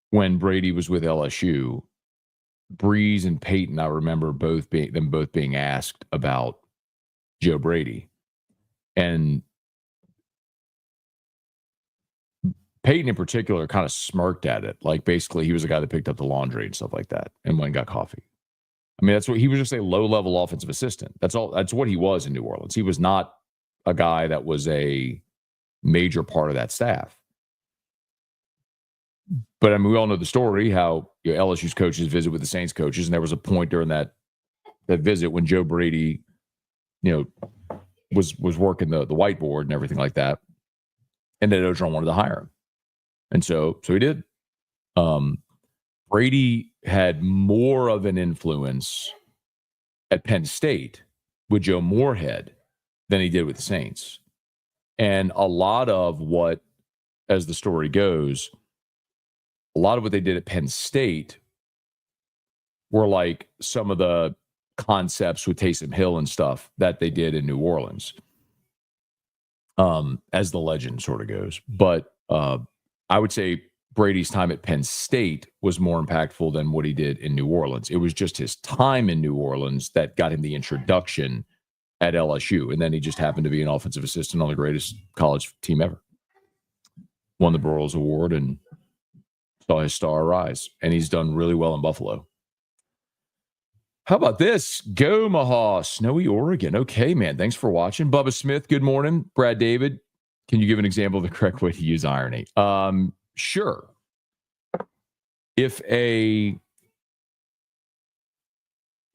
Speaker 1: when Brady was with LSU, Breeze and Peyton, I remember both being asked about Joe Brady. And Peyton in particular kind of smirked at it. Like, basically, he was the guy that picked up the laundry and stuff like that and went and got coffee. I mean, that's what he was, just a low-level offensive assistant. That's all. That's what he was in New Orleans. He was not a guy that was a major part of that staff. But I mean, we all know the story, how LSU's coaches visit with the Saints coaches, and there was a point during that visit when Joe Brady, was working the whiteboard and everything like that. and that Orgeron wanted to hire him. And so he did. Brady had more of an influence at Penn State with Joe Moorhead than he did with the Saints. And a lot of what, as the story goes, a lot of what they did at Penn State were like some of the concepts with Taysom Hill and stuff that they did in New Orleans, as the legend sort of goes. But I would say Brady's time at Penn State was more impactful than what he did in New Orleans. It was just his time in New Orleans that got him the introduction at LSU. And then he just happened to be an offensive assistant on the greatest college team ever. Won the Burroughs Award and saw his star rise. And he's done really well in Buffalo. How about this? Go Maha, snowy Oregon. Okay, man. Thanks for watching. Bubba Smith, good morning. Brad David, can you give an example of the correct way to use irony? Sure. If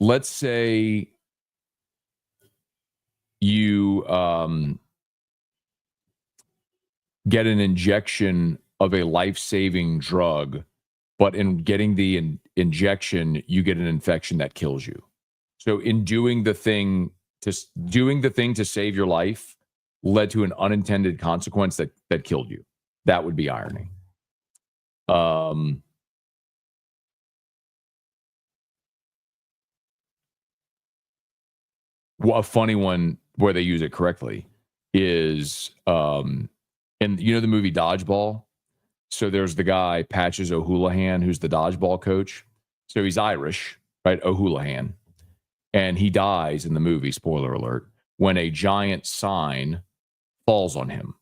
Speaker 1: let's say you get an injection of a life-saving drug, but in getting the injection, you get an infection that kills you. So in doing the thing to save your life led to an unintended consequence that killed you. That would be irony. A funny one where they use it correctly is, and you know the movie Dodgeball? So there's the guy, Patches O'Houlihan, who's the dodgeball coach. So he's Irish, right? O'Houlihan. And he dies in the movie, spoiler alert, when a giant sign falls on him.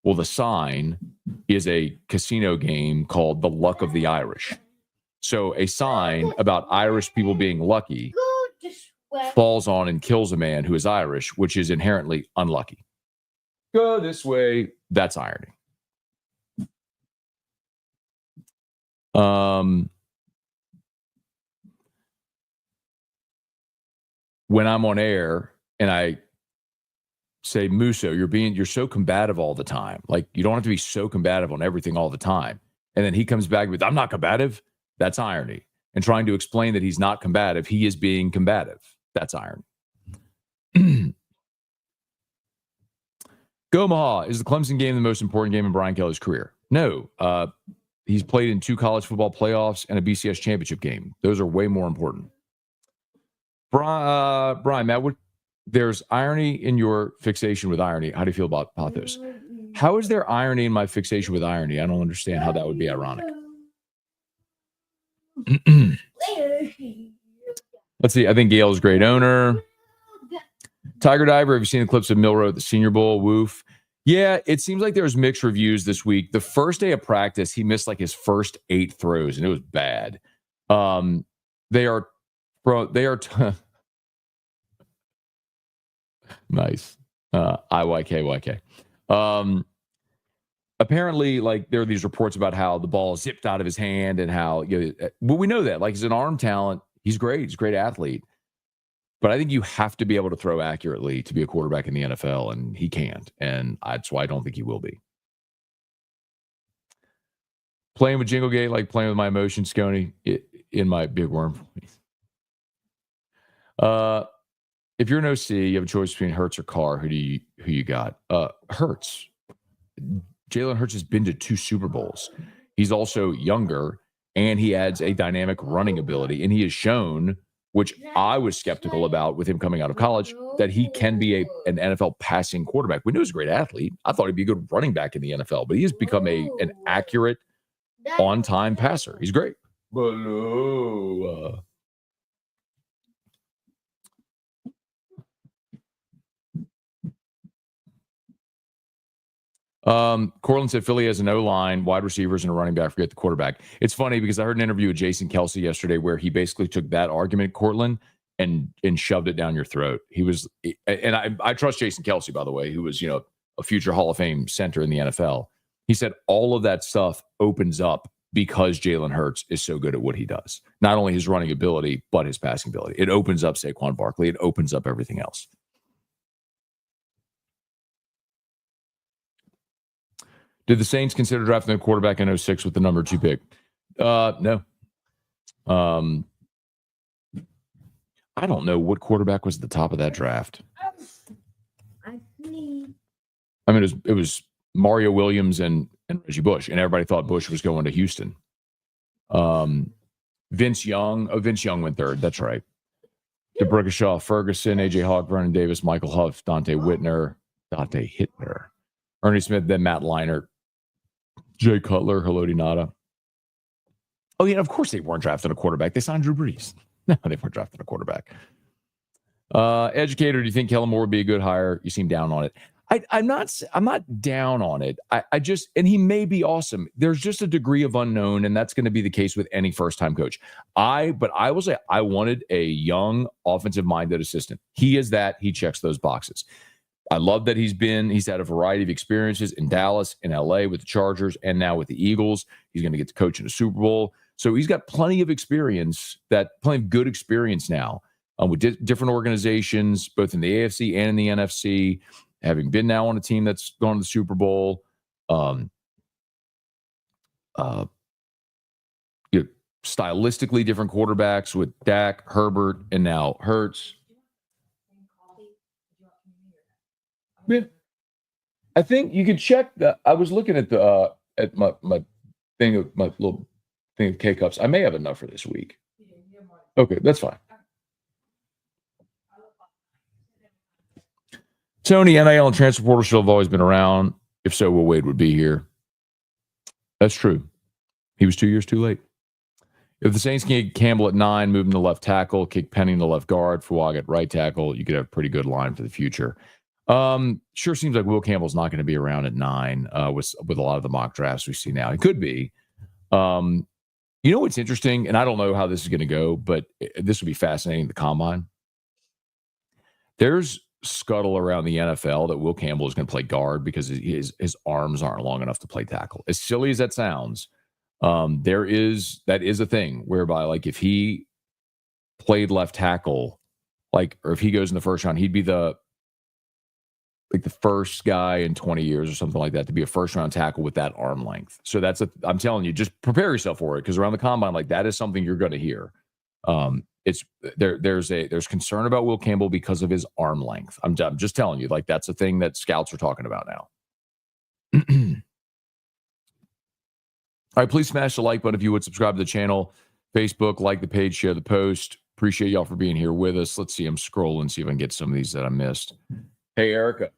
Speaker 1: Well, the sign is a casino game called The Luck of the Irish. So a sign about Irish people being lucky falls on and kills a man who is Irish, which is inherently unlucky. Go this way. That's irony. When I'm on air and I say, Musso, you're so combative all the time. Like, you don't have to be so combative on everything all the time. And then he comes back with, I'm not combative. That's irony. And trying to explain that he's not combative, he is being combative. That's irony. Go Maha, is the Clemson game the most important game in Brian Kelly's career? No. He's played in 2 college football playoffs and a BCS championship game. Those are way more important. Brian, Matt, there's irony in your fixation with irony. How do you feel about pathos? How is there irony in my fixation with irony? I don't understand how that would be ironic. Let's see. I think Gail's a great owner. Tiger Diver, have you seen the clips of Milrow at the Senior Bowl? Woof. Yeah, it seems like there's mixed reviews this week. The first day of practice, he missed like his first 8 throws, and it was bad. Nice. IYK. Apparently, like, there are these reports about how the ball zipped out of his hand and how, well, we know that. Like, he's an arm talent. He's great. He's a great athlete. But I think you have to be able to throw accurately to be a quarterback in the NFL, and he can't. And that's why I don't think he will be. Playing with Jinglegate, like playing with my emotions, Scone, in my big worm voice. If you're an OC, you have a choice between Hurts or Carr. Who you got? Hurts. Jalen Hurts has been to 2 Super Bowls. He's also younger, and he adds a dynamic running ability. And he has shown, which I was skeptical about with him coming out of college, that he can be an NFL passing quarterback. We knew he was a great athlete. I thought he'd be a good running back in the NFL, but he has become an accurate, on-time passer. He's great. Cortland said Philly has an O-line, wide receivers, and a running back. Forget the quarterback. It's funny because I heard an interview with Jason Kelsey yesterday where he basically took that argument, Cortland, and shoved it down your throat. He was, and I trust Jason Kelsey, by the way, who was, a future Hall of Fame center in the NFL. He said all of that stuff opens up because Jalen Hurts is so good at what he does. Not only his running ability, but his passing ability. It opens up Saquon Barkley. It opens up everything else. Did the Saints consider drafting a quarterback in 06 with the number 2 pick? No. I don't know what quarterback was at the top of that draft.
Speaker 5: I think.
Speaker 1: I mean, it was Mario Williams and Reggie Bush, and everybody thought Bush was going to Houston. Vince Young. Oh, Vince Young went third. That's right. DeBrickashaw, Ferguson, AJ Hawk, Vernon Davis, Michael Huff, Dante Hittner, Ernie Smith, then Matt Leinart, Jay Cutler, Haloti Nada. Oh, yeah, of course they weren't drafting a quarterback. They signed Drew Brees. No, they weren't drafting a quarterback. Educator, do you think Kellen Moore would be a good hire? You seem down on it. I'm not down on it. I just, and he may be awesome. There's just a degree of unknown, and that's going to be the case with any first-time coach. But I will say I wanted a young, offensive-minded assistant. He is that. He checks those boxes. I love that he's had a variety of experiences in Dallas, in LA with the Chargers, and now with the Eagles. He's going to get to coach in a Super Bowl. So he's got plenty of experience, plenty of good experience now with different organizations, both in the AFC and in the NFC, having been now on a team that's gone to the Super Bowl. Stylistically different quarterbacks with Dak, Herbert, and now Hurts. Yeah. I think you could check that. I was looking at my little thing of K-Cups. I may have enough for this week. Okay, that's fine. Tony, NIL and transfer portal should have always been around. If so, Will Wade would be here. That's true. He was 2 years too late. If the Saints can get Campbell at 9, move him to left tackle, kick Penning to left guard, Fuaga at right tackle, you could have a pretty good line for the future. Sure seems like Will Campbell's not going to be around at 9 with a lot of the mock drafts we see now. He could be. You know what's interesting, and I don't know how this is going to go, but this would be fascinating, the combine. There's scuttle around the NFL that Will Campbell is going to play guard because his arms aren't long enough to play tackle. As silly as that sounds, that is a thing whereby, like, if he played left tackle, or if he goes in the first round, he'd be the first guy in 20 years or something like that to be a first round tackle with that arm length. So I'm telling you, just prepare yourself for it, because around the combine, that is something you're going to hear. There's concern about Will Campbell because of his arm length. I'm just telling you, that's a thing that scouts are talking about now. All right, please smash the like button if you would. Subscribe to the channel, Facebook, like the page, share the post. Appreciate y'all for being here with us. Let's see. I'm scrolling, see if I can get some of these that I missed. Hey, Erica.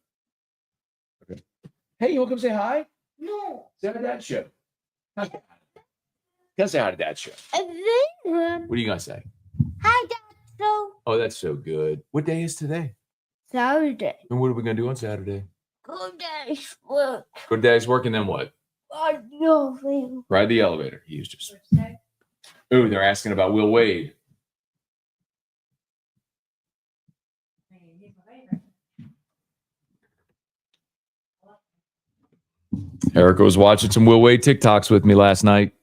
Speaker 1: Okay. Hey, you want to come say hi?
Speaker 5: No.
Speaker 1: Say hi to Dad show. Gotta say hi to Dad show. What are you gonna say?
Speaker 5: Hi, Dad.
Speaker 1: Oh, that's so good. What day is today?
Speaker 5: Saturday.
Speaker 1: And what are we gonna do on Saturday?
Speaker 5: Go Daddy's work.
Speaker 1: Go to Daddy's work, and then what?
Speaker 5: Nothing.
Speaker 1: Ride the elevator. He used to. Ooh, they're asking about Will Wade. Erica was watching some Will Wade TikToks with me last night.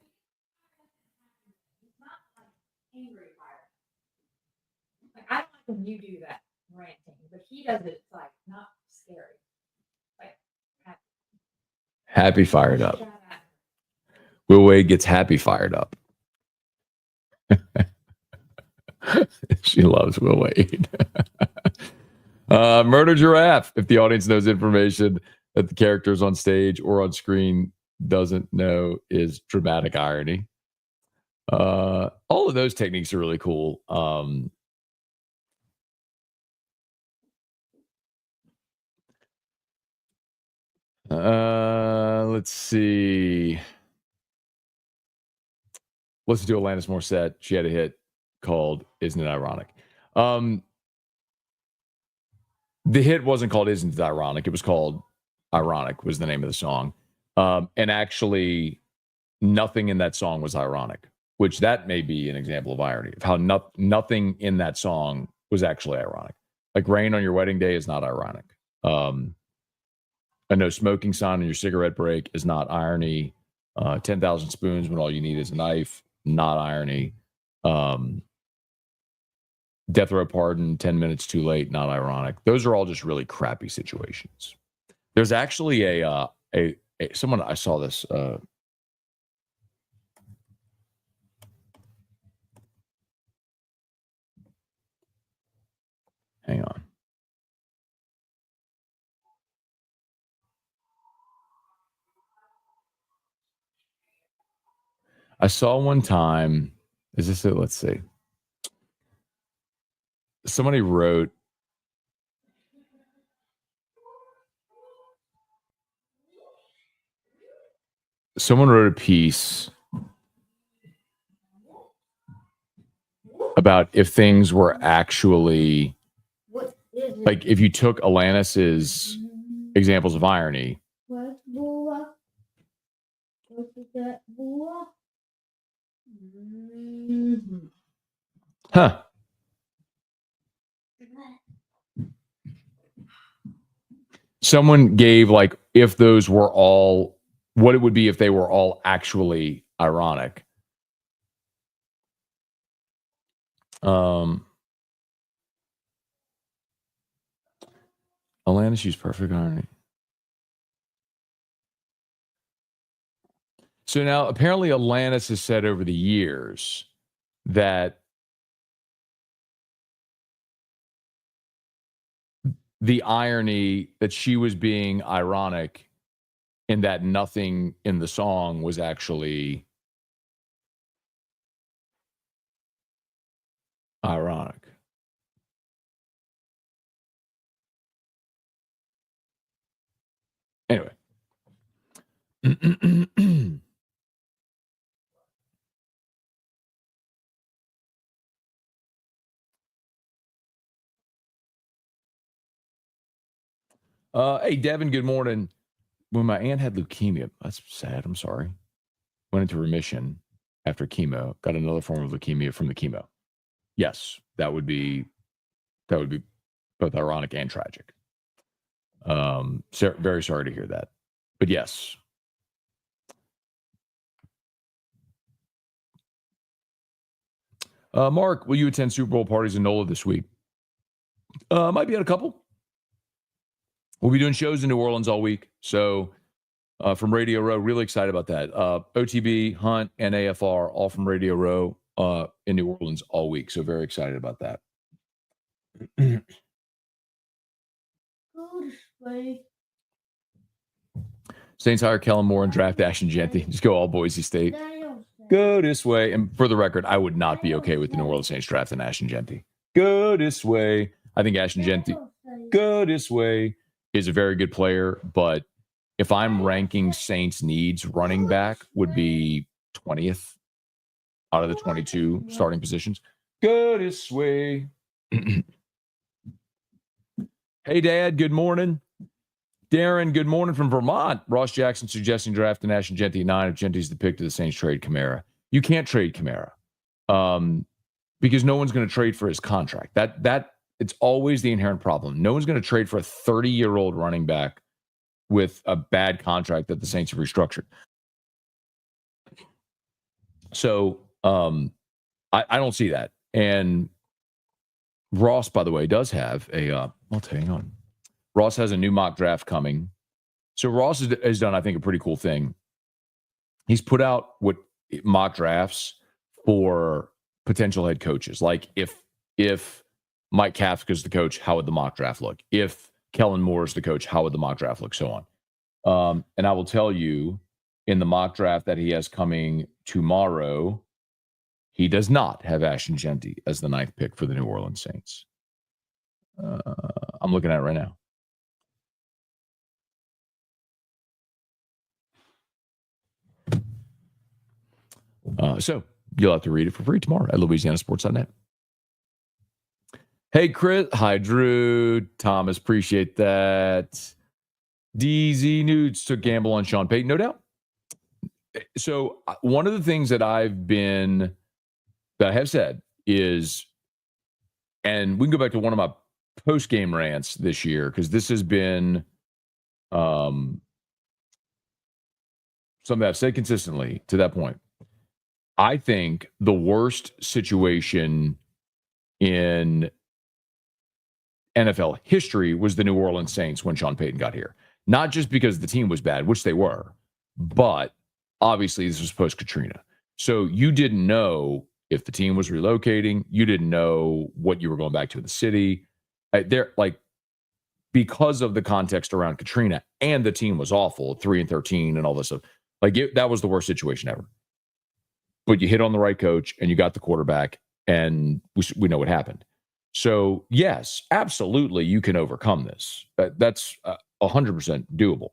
Speaker 6: I don't like when you do that ranting, but he does it not scary.
Speaker 1: Happy fired up. Will Wade gets happy fired up. She loves Will Wade. Murder Giraffe. If the audience knows information that the characters on stage or on screen doesn't know, is dramatic irony. All of those techniques are really cool. Let's see. Let's do Alanis Morissette. She had a hit called Isn't It Ironic? The hit wasn't called Isn't It Ironic? It was called Ironic, was the name of the song. And actually, nothing in that song was ironic, which that may be an example of irony, of how nothing in that song was actually ironic. Like rain on your wedding day is not ironic. A no smoking sign on your cigarette break is not irony. 10,000 spoons when all you need is a knife, not irony. Death row pardon, 10 minutes too late, not ironic. Those are all just really crappy situations. There's actually a someone I saw this. Hang on. I saw one time. Is this it? Let's see. Somebody wrote. Someone wrote a piece about if things were actually
Speaker 5: What is it?
Speaker 1: like if you took Alanis's examples of irony.
Speaker 5: What's Bula? What's that Bula?
Speaker 1: Huh. Someone gave like if those were all what it would be if they were all actually ironic. Alanis used perfect irony. So now apparently Alanis has said over the years that the irony that she was being ironic in that nothing in the song was actually ironic. Anyway. Hey, Devin, good morning. When my aunt had leukemia, that's sad. I'm sorry. Went into remission after chemo, got another form of leukemia from the chemo. Yes, that would be both ironic and tragic. Very sorry to hear that. But yes. Mark, will you attend Super Bowl parties in NOLA this week? Might be at a couple. We'll be doing shows in New Orleans all week. So from Radio Row, really excited about that. OTB, Hunt, and AFR, all from Radio Row in New Orleans all week. So very excited about that. Saints hire Kellen Moore and draft Ashton Jeanty. Just go all Boise State. Go this way. And for the record, I would not be okay with the New Orleans Saints drafting Ashton Jeanty. Go this way. I think Ashton Jeanty, go this way, is a very good player. But if I'm ranking Saints needs, running back would be 20th out of the 22 starting positions. Go this way. Hey, Dad, good morning. Darren, good morning from Vermont. Ross Jackson suggesting drafting Ashton Jeanty at 9 if Jeanty's the pick to the Saints trade Kamara. You can't trade Kamara because no one's going to trade for his contract. That it's always the inherent problem. No one's going to trade for a 30-year-old running back with a bad contract that the Saints have restructured. So I don't see that. And Ross, by the way, does have a I'll tell you on. Ross has a new mock draft coming. So Ross has done, I think, a pretty cool thing. He's put out what mock drafts for potential head coaches. Like if Mike Kafka's the coach, how would the mock draft look? If Kellen Moore is the coach, how would the mock draft look? So on. And I will tell you, in the mock draft that he has coming tomorrow, he does not have Ashton Jeanty as the 9th pick for the New Orleans Saints. I'm looking at it right now. So you'll have to read it for free tomorrow at LouisianaSports.net. Hey, Chris. Hi, Drew. Thomas, appreciate that. DZ Nudes took gamble on Sean Payton, no doubt. So one of the things that I have said is, and we can go back to one of my post-game rants this year, because this has been something I've said consistently to that point. I think the worst situation in NFL history was the New Orleans Saints when Sean Payton got here. not just because the team was bad, which they were, but obviously this was post-Katrina. So you didn't know if the team was relocating. You didn't know what you were going back to in the city. Because of the context around Katrina, and the team was awful, 3-13 and all this stuff. That was the worst situation ever. But you hit on the right coach and you got the quarterback, and we know what happened. So yes, absolutely, you can overcome this. That's 100% doable.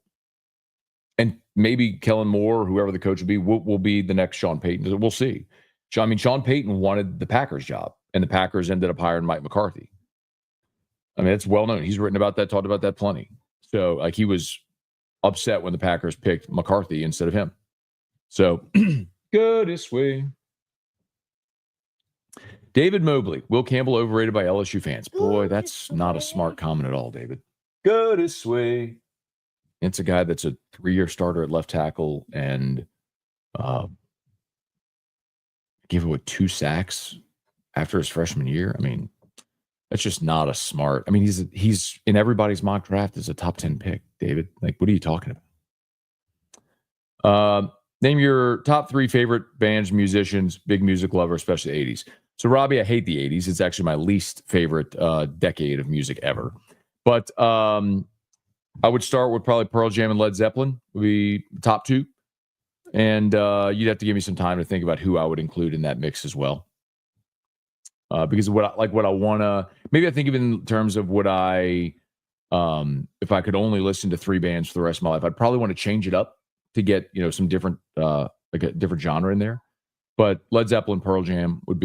Speaker 1: And maybe Kellen Moore, or whoever the coach will be, will be the next Sean Payton. We'll see. Sean Payton wanted the Packers job, and the Packers ended up hiring Mike McCarthy. I mean, it's well known. He's written about that, talked about that plenty. So, he was upset when the Packers picked McCarthy instead of him. So, go this way. David Mobley, Will Campbell overrated by LSU fans. Boy, that's not a smart comment at all, David. Go this way. It's a guy that's a 3-year starter at left tackle and gave away 2 sacks after his freshman year. I mean, that's just not a smart. I mean, he's in everybody's mock draft as a top 10 pick, David. What are you talking about? Name your top 3 favorite bands, musicians, big music lover, especially the 80s. So, Robbie, I hate the 80s. It's actually my least favorite decade of music ever. But I would start with probably Pearl Jam and Led Zeppelin would be top 2. And you'd have to give me some time to think about who I would include in that mix as well. Because what I want to, maybe I think of it in terms of what if I could only listen to 3 bands for the rest of my life, I'd probably want to change it up to get, some different, a different genre in there. But Led Zeppelin, Pearl Jam would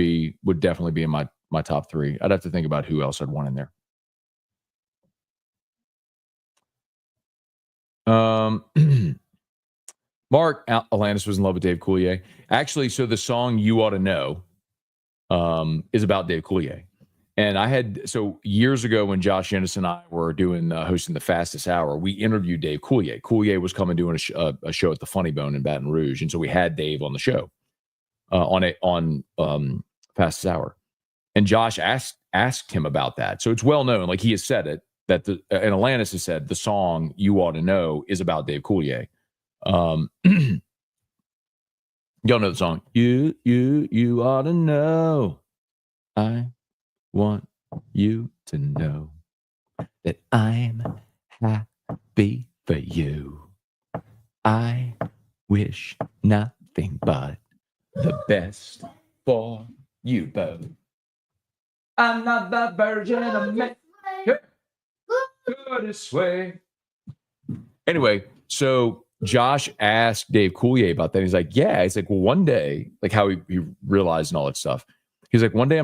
Speaker 1: definitely be in my top 3. I'd have to think about who else I'd want in there. Mark Alanis was in love with Dave Coulier. Actually, so the song "You Ought to Know" is about Dave Coulier. And years ago when Josh Ennis and I were hosting the Fastest Hour, we interviewed Dave Coulier. Coulier was coming doing a show at the Funny Bone in Baton Rouge, and so we had Dave on the show on Fastest Hour. And Josh asked him about that. So it's well known, he has said it, and Alanis has said the song "You Ought to Know" is about Dave Coulier. Y'all know the song. You ought to know. I want you to know that I'm happy for you. I wish nothing but the best for you both. I'm not the virgin of me. Go this way. Anyway, so Josh asked Dave Coulier about that. He's like, yeah. He's like, well, one day, how he realized and all that stuff. He's like, one day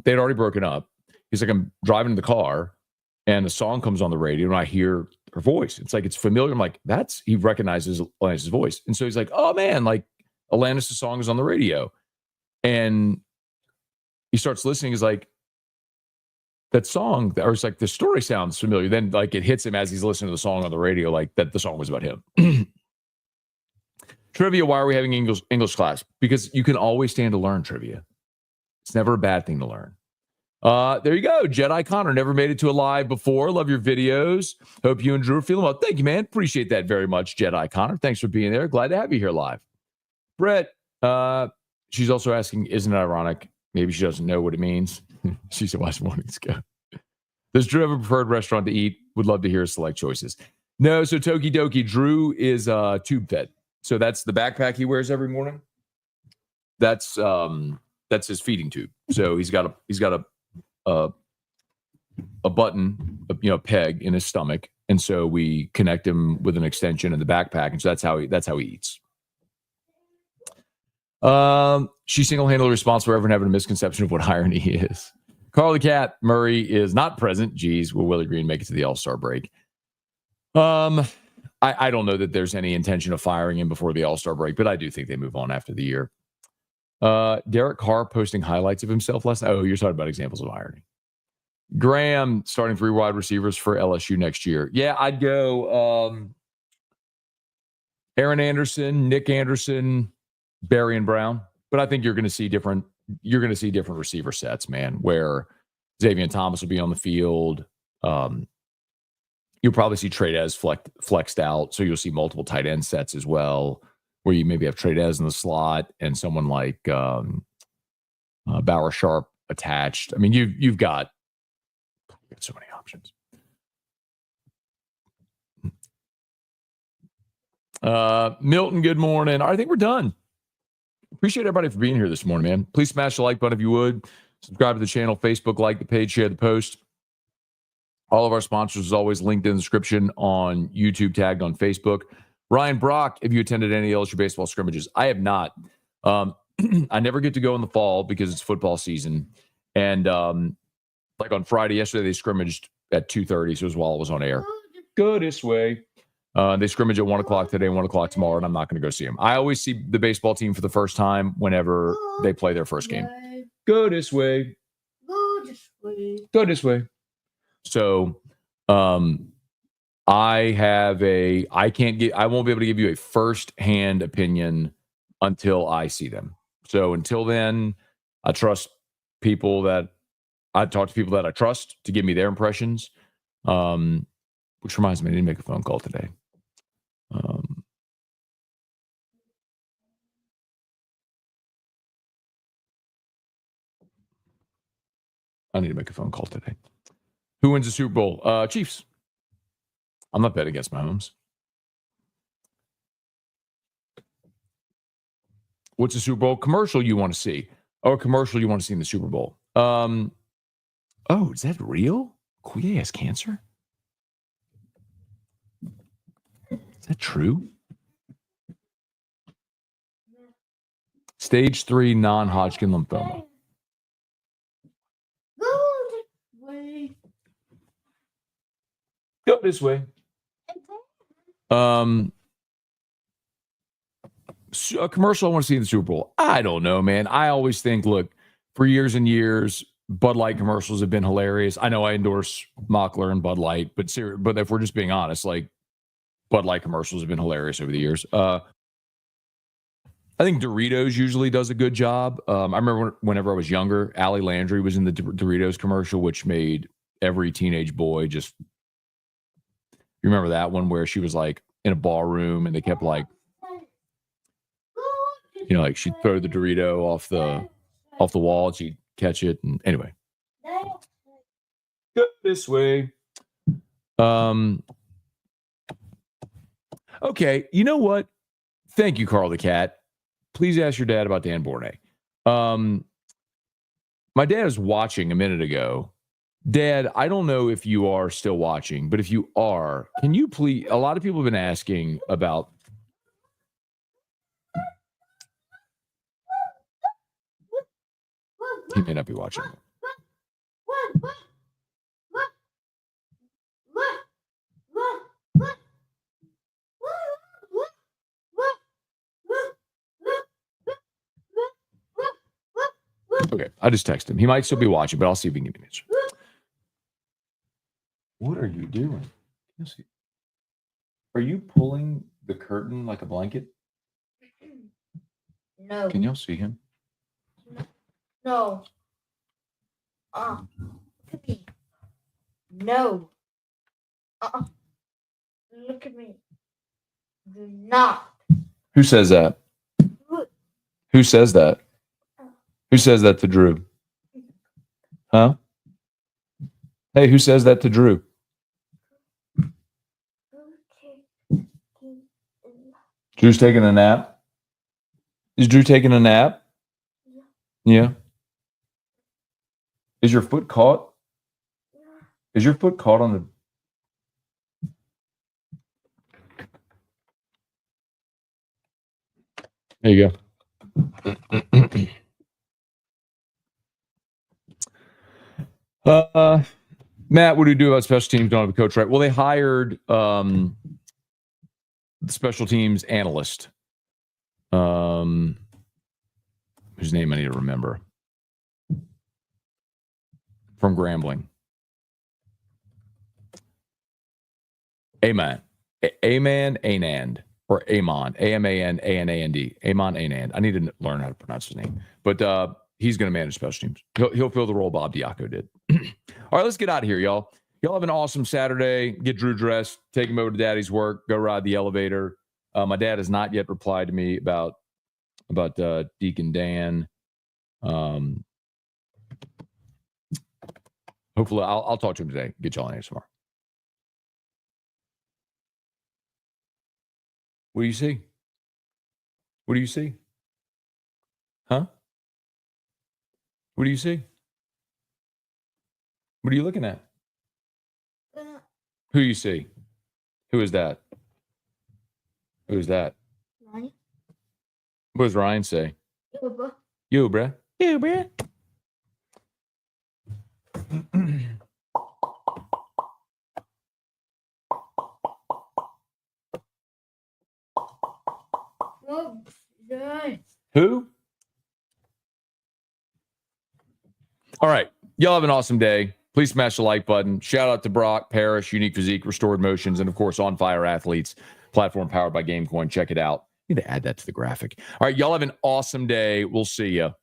Speaker 1: they'd already broken up. He's like, I'm driving in the car and the song comes on the radio and I hear her voice. It's familiar. I'm like, he recognizes Alanis' voice. And so he's like, oh man, Alanis' song is on the radio. And he starts listening. He's like, that song, or it's the story sounds familiar. Then it hits him as he's listening to the song on the radio, that the song was about him. Trivia, why are we having English class? Because you can always stand to learn trivia. It's never a bad thing to learn. There you go. Jedi Connor never made it to a live before. Love your videos. Hope you and Drew are feeling well. Thank you, man. Appreciate that very much, Jedi Connor. Thanks for being there. Glad to have you here live. Brett, she's also asking, isn't it ironic? Maybe she doesn't know what it means. She said, watch mornings go. Does Drew have a preferred restaurant to eat? Would love to hear select choices. No, so Toki Doki, Drew is tube fed. So that's the backpack he wears every morning. That's his feeding tube. So he's got a button, peg in his stomach, and so we connect him with an extension in the backpack, and so that's how he eats. She's single-handedly responsible for everyone having a misconception of what irony is. Carly Cat Murray is not present. Geez, will Willie Green make it to the All-Star break? I don't know that there's any intention of firing him before the All-Star break, but I do think they move on after the year. Derek Carr posting highlights of himself last night. Oh, you're talking about examples of irony. Graham starting 3 wide receivers for LSU next year. Yeah, I'd go Aaron Anderson, Nick Anderson, Barry and Brown. But I think you're going to see different receiver sets, man, where Xavier Thomas will be on the field. You'll probably see Trades flexed out. So you'll see multiple tight end sets as well, where you maybe have Trades in the slot and someone like Bauer Sharp attached. I mean, you've got so many options. Milton, good morning. I think we're done. Appreciate everybody for being here this morning, man. Please smash the like button if you would. Subscribe to the channel, Facebook, like the page, share the post. All of our sponsors, as always, linked in the description on YouTube, tagged on Facebook. Ryan Brock, if you attended any LSU baseball scrimmages, I have not. I never get to go in the fall because it's football season. And like on Friday, yesterday, they scrimmaged at 2:30, so it was while I was on air. Go this way. They scrimmage at 1 o'clock today, 1 o'clock tomorrow, and I'm not going to go see them. I always see the baseball team for the first time whenever they play their first game. Go this way.
Speaker 5: Go this way.
Speaker 1: Go this way. So I won't be able to give you a first-hand opinion until I see them. So until then, I talk to people that I trust to give me their impressions. Which reminds me, I need to make a phone call today. Who wins the Super Bowl? Chiefs. I'm not betting against Mahomes. What's the Super Bowl commercial you want to see? Or commercial you want to see in the Super Bowl? Oh, is that real? Kuye has cancer? Is that true? Stage 3 non-Hodgkin lymphoma. Go this way. A commercial I want to see in the Super Bowl. I don't know, man. I always think, look, for years and years, Bud Light commercials have been hilarious. I know I endorse Mockler and Bud Light, but if we're just being honest, like Bud Light commercials have been hilarious over the years. I think Doritos usually does a good job. I remember whenever I was younger, Allie Landry was in the Doritos commercial, which made every teenage boy just. You remember that one where she was like in a ballroom and they kept like, like she'd throw the Dorito off the wall and she'd catch it. And anyway, go this way. Okay, you know what? Thank you, Carl the Cat. Please ask your dad about Dan Bornay. My dad was watching a minute ago. Dad, I don't know if you are still watching, but if you are, can you please? A lot of people have been asking about. He may not be watching. Okay, I just texted him. He might still be watching, but I'll see if he can give me an answer. What are you doing? Are you pulling the curtain like a blanket?
Speaker 5: No.
Speaker 1: Can y'all see him?
Speaker 5: No. Look at me. No. Look at me. Do not.
Speaker 1: Who says that? Who says that? Who says that to Drew? Huh? Hey, who says that to Drew? Drew's taking a nap? Is Drew taking a nap? Yeah. Is your foot caught? Is your foot caught on the... There you go. Matt, what do you do about special teams? Don't have a coach, right? Well, they hired the special teams analyst, whose name I need to remember, from Grambling. Aman Anand, or Amon, Aman, Amon Anand. I need to learn how to pronounce his name, but he's going to manage special teams. He'll fill the role Bob Diaco did. All right, let's get out of here, y'all. Y'all have an awesome Saturday. Get Drew dressed. Take him over to Daddy's work. Go ride the elevator. My dad has not yet replied to me about Deacon Dan. Hopefully, I'll talk to him today. Get y'all an answer tomorrow. What do you see? What do you see? Huh? What do you see? What are you looking at? Who you see? Who is that? Who is that?
Speaker 5: Ryan.
Speaker 1: What does Ryan say?
Speaker 5: Yo, bro.
Speaker 1: You, bruh. You, bruh.
Speaker 5: Oh, yes.
Speaker 1: Who? All right. Y'all have an awesome day. Please smash the like button. Shout out to Brock, Parrish, Unique Physique, Restored Motions, and of course, On Fire Athletes, platform powered by GameCoin. Check it out. Need to add that to the graphic. All right. Y'all have an awesome day. We'll see you.